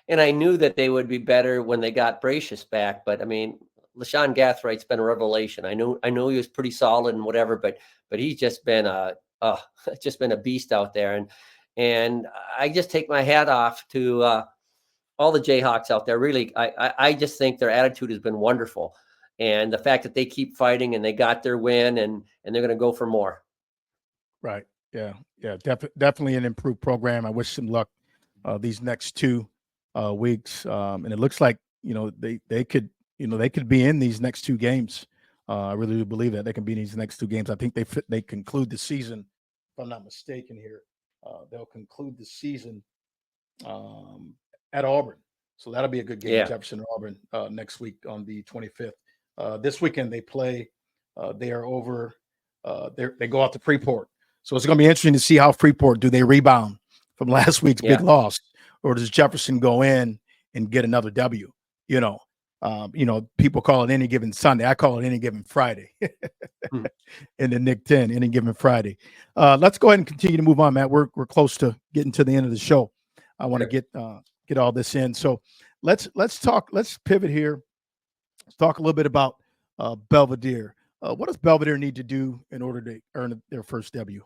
and I knew that they would be better when they got Bracious back, but I mean, LaShawn Gathright's been a revelation. I know he was pretty solid and whatever, but he's just been a beast out there, and I just take my hat off to all the Jayhawks out there. Really, I just think their attitude has been wonderful, and the fact that they keep fighting and they got their win, and they're going to go for more.
Right. Yeah. Yeah. Definitely an improved program. I wish them luck these next 2 weeks, and it looks like they could be in these next 2 games. I really do believe that they can be in these next 2 games. I think they conclude the season, if I'm not mistaken. Here, they'll conclude the season at Auburn, so that'll be a good game.
Yeah.
Jefferson Auburn next week on the 25th. This weekend they play. They are over. They go out to Freeport, so it's going to be interesting to see how Freeport do they rebound from last week's big loss, or does Jefferson go in and get another W? People call it any given Sunday. I call it any given Friday in the Nick 10, any given Friday. Let's go ahead and continue to move on, Matt. We're close to getting to the end of the show. I want to get all this in. So let's pivot here. Let's talk a little bit about Belvidere. What does Belvidere need to do in order to earn their first W?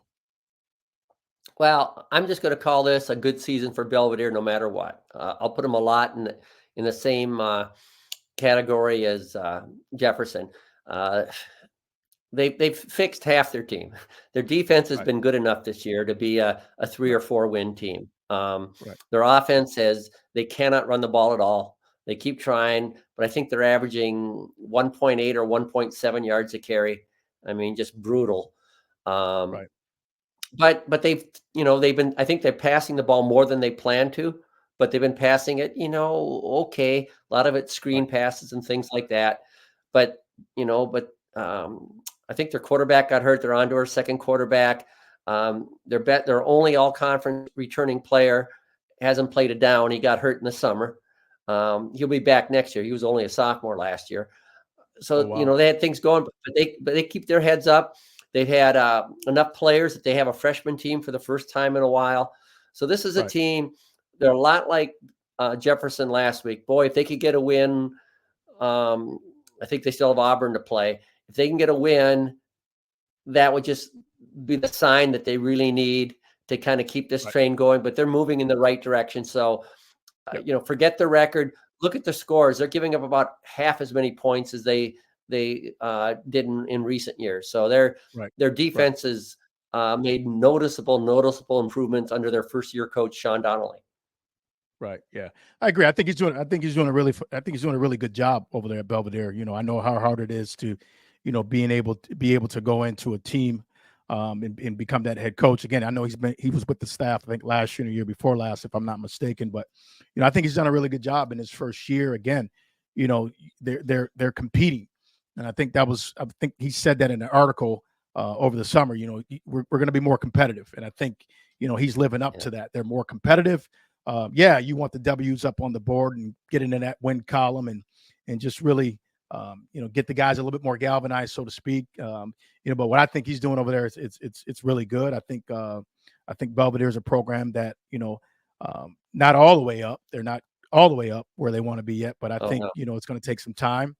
Well, I'm just going to call this a good season for Belvidere, no matter what. I'll put them a lot in the same category as Jefferson. They've fixed half their team. Their defense has been good enough this year to be a 3 or 4 win team. Their offense they cannot run the ball at all. They keep trying, but I think they're averaging 1.8 or 1.7 yards a carry. I mean, just brutal. But they've been, I think they're passing the ball more than they plan to. but they've been passing it, okay. A lot of it screen
Right.
passes and things like that. But, I think their quarterback got hurt. They're on to our second quarterback. Their only all conference returning player hasn't played it down. He got hurt in the summer. He'll be back next year. He was only a sophomore last year.
Oh
So,
wow.
they had things going, but they keep their heads up. They've had enough players that they have a freshman team for the first time in a while. So this is a
Right.
team. They're a lot like Jefferson last week. Boy, if they could get a win, I think they still have Auburn to play. If they can get a win, that would just be the sign that they really need to kind of keep this
Right.
train going. But they're moving in the right direction. So,
Yep.
forget the record. Look at the scores. They're giving up about half as many points as they did in recent years. So their
Right.
their
Right.
defense has made noticeable improvements under their first year coach Sean Donnelly.
Right. Yeah, I agree. I think he's doing a really good job over there at Belvidere. I know how hard it is to, being able to go into a team, and become that head coach. Again, I know he was with the staff, I think last year and the year before last, if I'm not mistaken. But, I think he's done a really good job in his first year. Again, they're competing, and I think he said that in an article over the summer. We're going to be more competitive, and I think he's living up
Yeah.
to that. They're more competitive. Yeah, you want the W's up on the board and get into that win column and just really get the guys a little bit more galvanized, so to speak. But what I think he's doing over there is it's really good. I think Belvedere is a program that not all the way up. They're not all the way up where they want to be yet, but I
Oh
think
no.
it's going to take some time.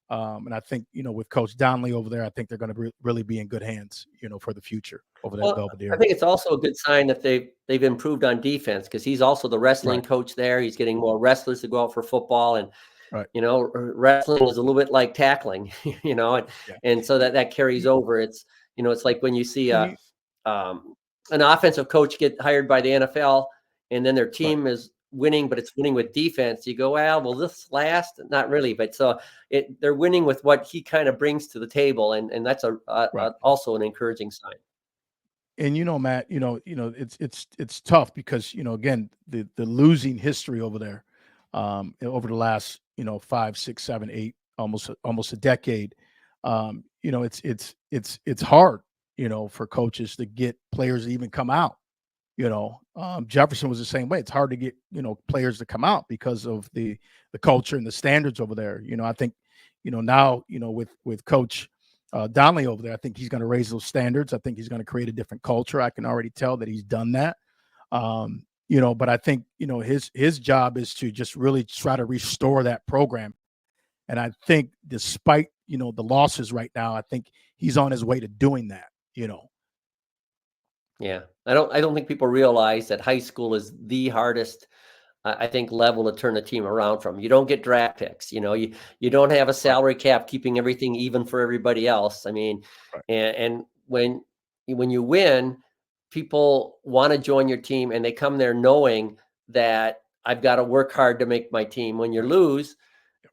And I think with Coach Donnelly over there, I think they're going to really be in good hands, for the future over there at
Well, I
Belvedere.
think it's also a good sign that they've improved on defense because he's also the wrestling
Right,
coach there. He's getting more wrestlers to go out for football, and
right,
wrestling is a little bit like tackling,
yeah.
and so that carries
You,
over. It's like when you see
and you
um, an offensive coach get hired by the NFL, and then their
right,
team is winning, but it's winning with defense. You go, well, will this last? Not really, but so they're winning with what he kind of brings to the table, and that's
right.
also an encouraging sign.
And Matt, it's tough because again the losing history over there, over the last 5, 6, 7, 8, almost a decade. It's hard for coaches to get players to even come out. Jefferson was the same way. It's hard to get players to come out because of the culture and the standards over there. I think now with Coach Donnelly over there, I think he's going to raise those standards. I think he's going to create a different culture. I can already tell that he's done that. But I think his job is to just really try to restore that program. And I think despite the losses right now, I think he's on his way to doing that.
Yeah, I don't think people realize that high school is the hardest, I think, level to turn a team around from. You don't get draft picks. You don't have a
Right,
salary cap keeping everything even for everybody else. I mean,
right,
and when you win, people want to join your team, and they come there knowing that I've got to work hard to make my team. When you
right.
lose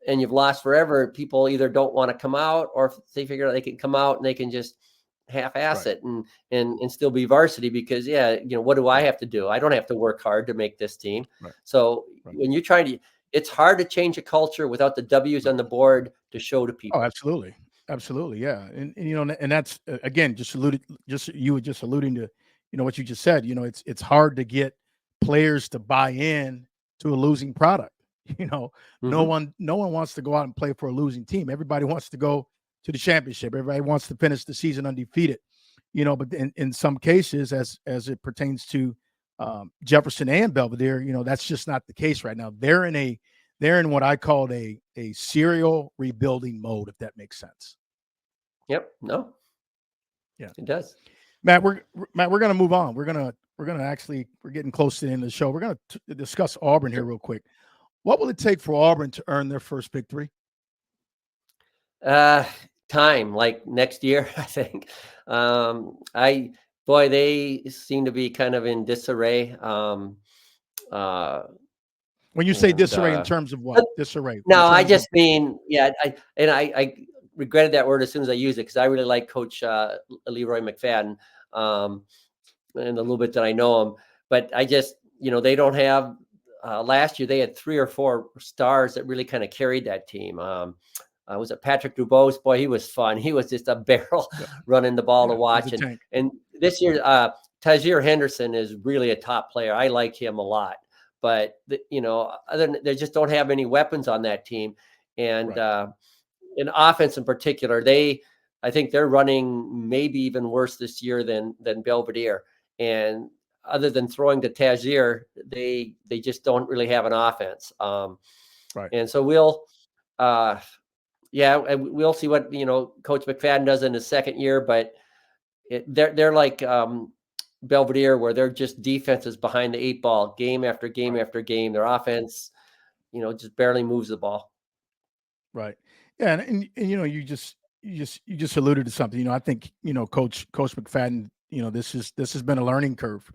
and you've lost forever, people either don't want to come out, or if they figure out they can come out and they can just half-ass
Right,
it and still be varsity because what do I
right,
have to do? I don't have to work hard to make this team.
right,
So
right,
when you're trying to, it's hard to change a culture without the W's
right.
on the board to show to
Oh,
people.
absolutely. Absolutely. Yeah. And and that's again, you were just alluding to, what you just said. It's hard to get players to buy in to a losing product. You know,
Hmm.
no one wants to go out and play for a losing team. Everybody wants to go to the championship. Everybody wants to finish the season undefeated. But in some cases, as it pertains to Jefferson and Belvedere, that's just not the case right now. They're in what I call a serial rebuilding mode, if that makes sense.
Yep. No,
Yeah.
it does.
Matt, we're gonna move on. We're getting close to the end of the show. We're gonna discuss Auburn here
Sure.
real quick. What will it take for Auburn to earn their first victory?
Uh, Time, like next year, I think. I Boy, they seem to be kind of in disarray. Uh,
When you say
and
disarray in terms of what?
but
Disarray in
no, I
terms of
just mean, yeah, I regretted that word as soon as I used it because I really like Coach Leroy McFadden, um, and a little bit that I know him, but I just, they don't have last year they had 3 or 4 stars that really kind of carried that team. Was it Patrick Dubose? Boy, he was fun. He was just a barrel
Yeah,
running the ball to
yeah, he's a
watch.
tank.
And this year, Tajir Henderson is really a top player. I like him a lot. But other than, they just don't have any weapons on that team. And
Right.
in offense in particular, I think they're running maybe even worse this year than Belvidere. And other than throwing to Tajir, they just don't really have an offense.
Right.
And so we'll see what Coach McFadden does in his second year, but they're like Belvedere, where they're just defenses behind the 8 ball, game after game
Right.
after game. Their offense, just barely moves the ball.
Right. Yeah, and you just alluded to something. I think Coach McFadden. This has been a learning curve,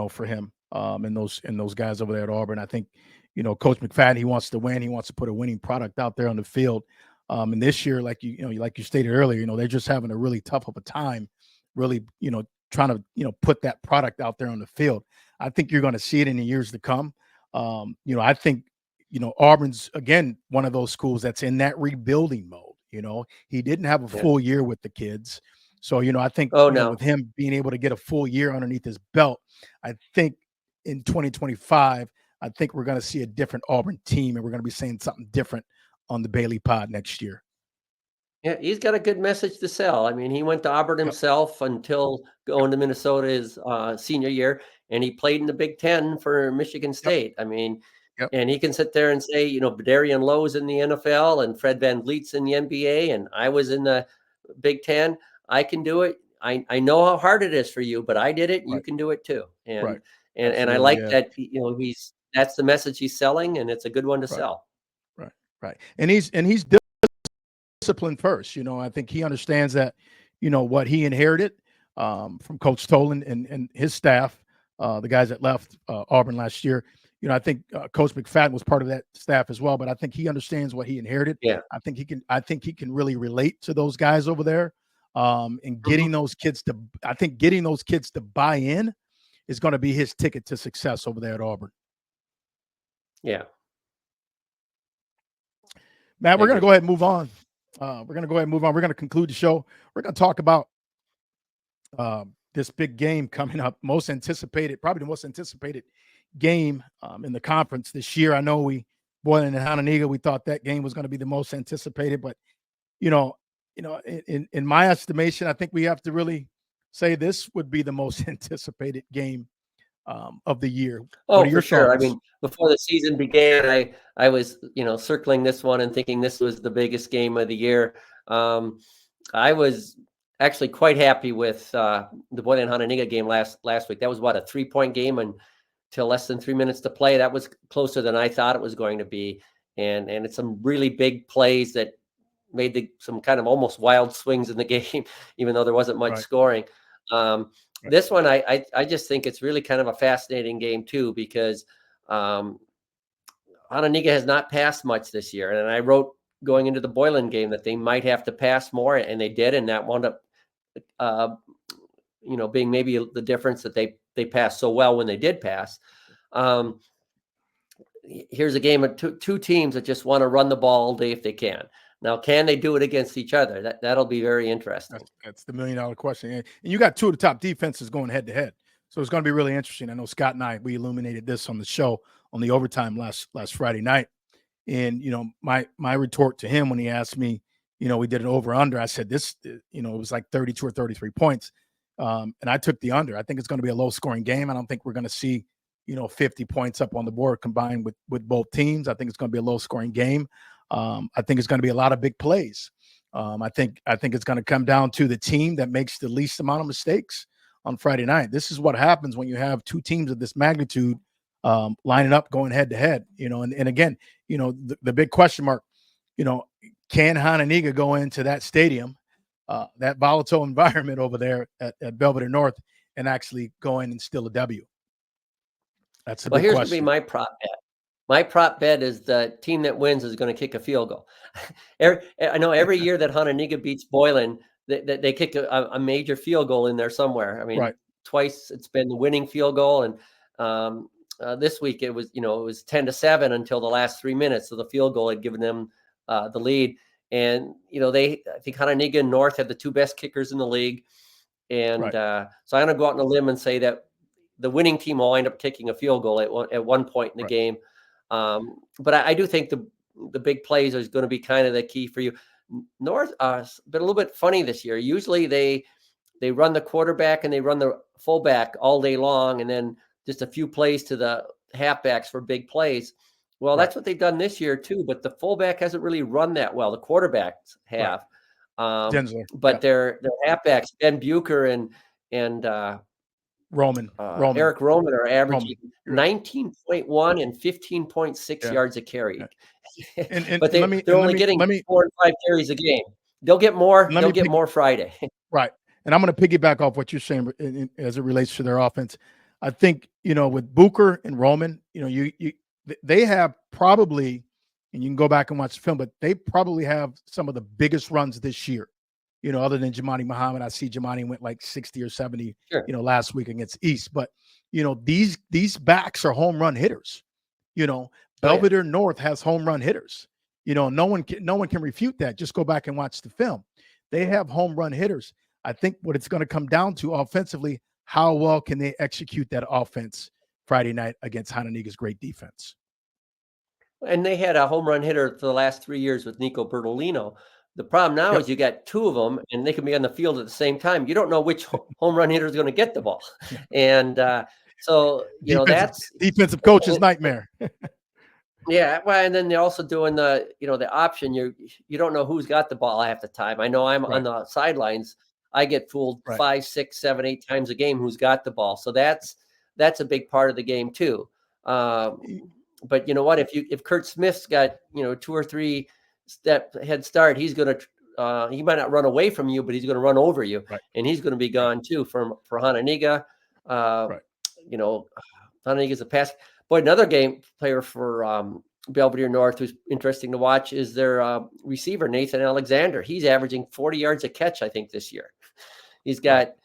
for him. And those guys over there at Auburn. I think, Coach McFadden, he wants to win. He wants to put a winning product out there on the field. And this year, like you stated earlier, they're just having a really tough of a time, really, trying to put that product out there on the field. I think you're going to see it in the years to come. I think Auburn's again one of those schools that's in that rebuilding mode. He didn't have a full year with the kids. So, I think,
No.
with him being able to get a full year underneath his belt, I think in 2025, I think we're going to see a different Auburn team, and we're going to be saying something different on the Bailey Pod next year.
Yeah, he's got a good message to sell. I mean, he went to Auburn himself until going to Minnesota his senior year, and he played in the Big Ten for Michigan State. I mean, and he can sit there and say, Badarian Lowe's in the NFL and Fred Van Vliet's in the NBA, and I was in the Big Ten. I can do it. I know how hard it is for you, but I did it. You can do it too. And and I like that. That's the message he's selling, and it's a good one to sell.
Right. And he's discipline first. I think he understands that, what he inherited from Coach Tolan and his staff, the guys that left Auburn last year. I think Coach McFadden was part of that staff as well, but I think he understands what he inherited.
Yeah.
I think he can really relate to those guys over there. And getting those kids to buy in is going to be his ticket to success over there at Auburn.
Yeah.
Matt, we're going to go ahead and move on. We're going to conclude the show. We're going to talk about this big game coming up, probably the most anticipated game in the conference this year. I know Boylan and Hononegah, we thought that game was going to be the most anticipated, but in my estimation, I think we have to really say this would be the most anticipated game of the year.
Oh, for sure. Thoughts? I mean, before the season began, I was, circling this one and thinking this was the biggest game of the year. I was actually quite happy with the Boylan Hononegah game last week. That was a 3-point game until less than 3 minutes to play. That was closer than I thought it was going to be. And it's some really big plays that made some kind of almost wild swings in the game, even though there wasn't much scoring. This one, I just think it's really kind of a fascinating game too, because Hononegah has not passed much this year. And I wrote going into the Boylan game that they might have to pass more, and they did, and that wound up, being maybe the difference that they passed so well when they did pass. Here's a game of two teams that just want to run the ball all day if they can. Now, can they do it against each other? That'll be very interesting.
That's the $1 million question. And you got two of the top defenses going head to head. So it's going to be really interesting. I know Scott and I, we illuminated this on the show on the overtime last Friday night. And, my retort to him when he asked me, we did an over under, I said this, it was like 32 or 33 points. And I took the under. I think it's going to be a low scoring game. I don't think we're going to see, 50 points up on the board combined with both teams. I think it's going to be a low scoring game. I think it's going to be a lot of big plays. I think it's going to come down to the team that makes the least amount of mistakes on Friday night. This is what happens when you have two teams of this magnitude lining up, going head to head. And again, the big question mark, can Hononegah go into that stadium, that volatile environment over there at Belvidere North, and actually go in and steal a W? That's the big
here's
question.
Going to be my prop bet. My prop bet is the team that wins is going to kick a field goal. I know every year that Hononegah beats Boylan, they kick a major field goal in there somewhere. I mean, twice it's been the winning field goal. And this week it was 10-7 until the last 3 minutes, so the field goal had given them the lead. And I think Hononegah and North had the two best kickers in the league, and so I'm going to go out on a limb and say that the winning team will end up kicking a field goal at one point in the game. But I do think the big plays is going to be kind of the key for you. North been a little bit funny this year. Usually they run the quarterback and they run the fullback all day long, and then just a few plays to the halfbacks for big plays. Well, that's what they've done this year too, but the fullback hasn't really run that well. The quarterbacks have. But their halfbacks, Ben Bucher and
Roman.
Eric Roman are averaging 19.1 and 15.6 yards a carry. But they're only getting 4 and 5 carries a game. They'll get more. They'll get more Friday.
Right. And I'm going to piggyback off what you're saying as it relates to their offense. I think, with Bucher and Roman, they have probably, and you can go back and watch the film, but they probably have some of the biggest runs this year, other than Jamani Muhammad. I see Jamani went like 60 or 70, last week against East. But, these backs are home run hitters. Belvidere North has home run hitters. No one can refute that. Just go back and watch the film. They have home run hitters. I think what it's going to come down to offensively, how well can they execute that offense Friday night against Hononegah's great defense?
And they had a home run hitter for the last 3 years with Nico Bertolino. The problem now is you got two of them, and they can be on the field at the same time. You don't know which home run hitter is going to get the ball. And so, that's
defensive coach's nightmare.
Yeah, well, and then they're also doing the option. You don't know who's got the ball half the time. I know I'm on the sidelines. I get fooled 5, 6, 7, 8 times a game who's got the ball. So that's a big part of the game too. But you know what? If Kurt Smith's got 2 or 3 step head start, he's gonna he might not run away from you, but he's gonna run over you, and he's gonna be gone too for Hononegah. Hononegah's a pass. Boy, another game player for Belvidere North who's interesting to watch is their receiver, Nathan Alexander. He's averaging 40 yards a catch, I think, this year. He's got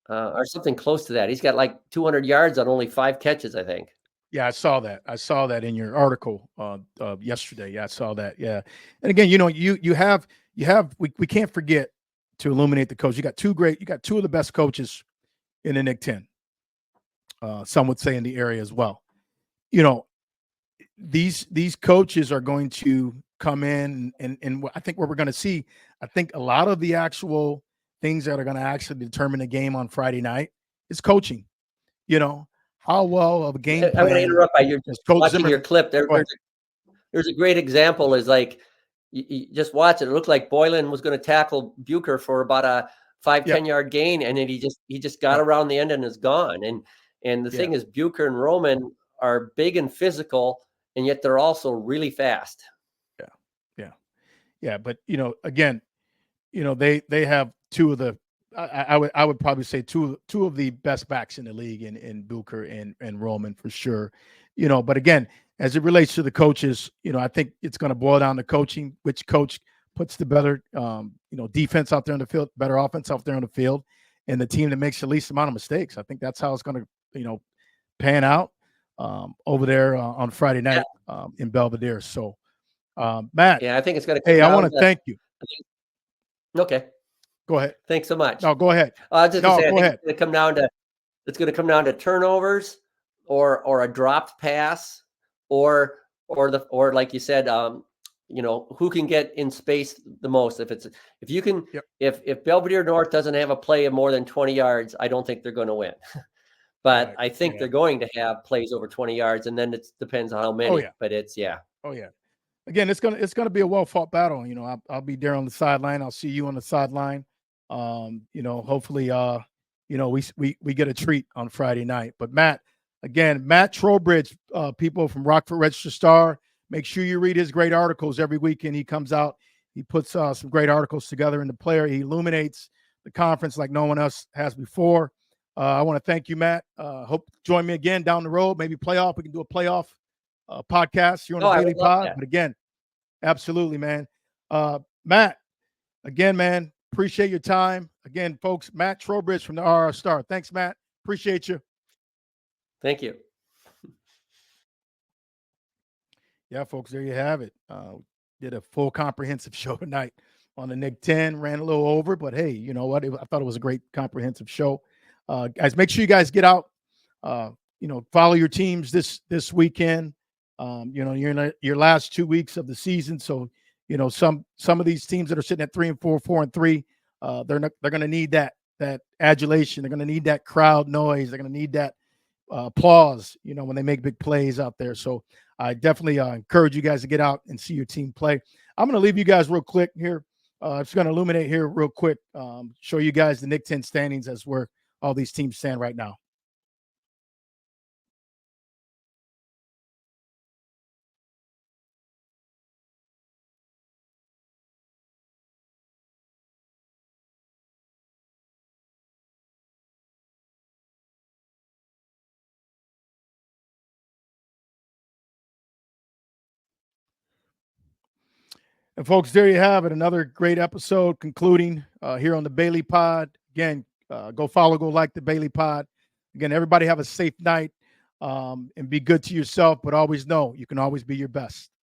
or something close to that. He's got like 200 yards on only 5 catches, I think.
Yeah, I saw that. I saw that in your article yesterday. Yeah, I saw that. Yeah, and again, you have we can't forget to illuminate the coach. You got two of the best coaches in the Nick 10. Some would say in the area as well. These coaches are going to come in and I think what we're going to see, I think a lot of the actual things that are going to actually determine the game on Friday night is coaching. How well of a game plan.
I'm going to interrupt by you just watching your clip. There's a great example is like, you just watch it. It looked like Boylan was going to tackle Bucher for about a 5-10 yard gain. And then he just got around the end and is gone. And the thing is, Bucher and Roman are big and physical, and yet they're also really fast.
Yeah. But again, they have two of the. I would probably say two of the best backs in the league in Bucher and Roman for sure. But again, as it relates to the coaches, I think it's going to boil down to coaching. Which coach puts the better, defense out there on the field, better offense out there on the field, and the team that makes the least amount of mistakes. I think that's how it's going to, pan out over there on Friday night in Belvidere. So, Matt.
Yeah, I think it's going to.
Hey, I want to thank you.
Okay.
Go ahead.
Thanks so much.
No, go ahead.
Go ahead. It's going to come down to turnovers, or a dropped pass, or like you said, who can get in space the most. If Belvidere North doesn't have a play of more than 20 yards, I don't think they're going to win. But I think they're going to have plays over 20 yards, and then it depends on how many.
Oh, yeah.
But it's
Oh yeah. Again, it's gonna be a well-fought battle. I'll be there on the sideline. I'll see you on the sideline. Hopefully, we get a treat on Friday night. But Matt Trowbridge, people from Rockford Register Star, make sure you read his great articles every weekend. He comes out, he puts some great articles together in the player. He illuminates the conference like no one else has before. I want to thank you, Matt. Hope join me again down the road. Maybe playoff. We can do a playoff podcast. You're on the Daily Pod. But again, absolutely, man. Matt, again, man, appreciate your time. Again, folks, Matt Trowbridge from the RR Star. Thanks, Matt. Appreciate you.
Thank you.
Yeah, folks, there you have it. Did a full comprehensive show tonight on the Nick 10. Ran a little over, but hey, you know what? I thought it was a great comprehensive show. Guys, make sure you guys get out. Uh, follow your teams this weekend. You're in your last 2 weeks of the season, so some of these teams that are sitting at 3-4, 4-3, they're going to need that adulation. They're going to need that crowd noise. They're going to need that applause, when they make big plays out there. So I definitely encourage you guys to get out and see your team play. I'm going to leave you guys real quick here. I'm just going to illuminate here real quick, show you guys the Nick 10 standings as where all these teams stand right now. And folks, there you have it. Another great episode concluding here on the Bailey Pod. Again, go follow, go like the Bailey Pod. Again, everybody have a safe night and be good to yourself, but always know you can always be your best.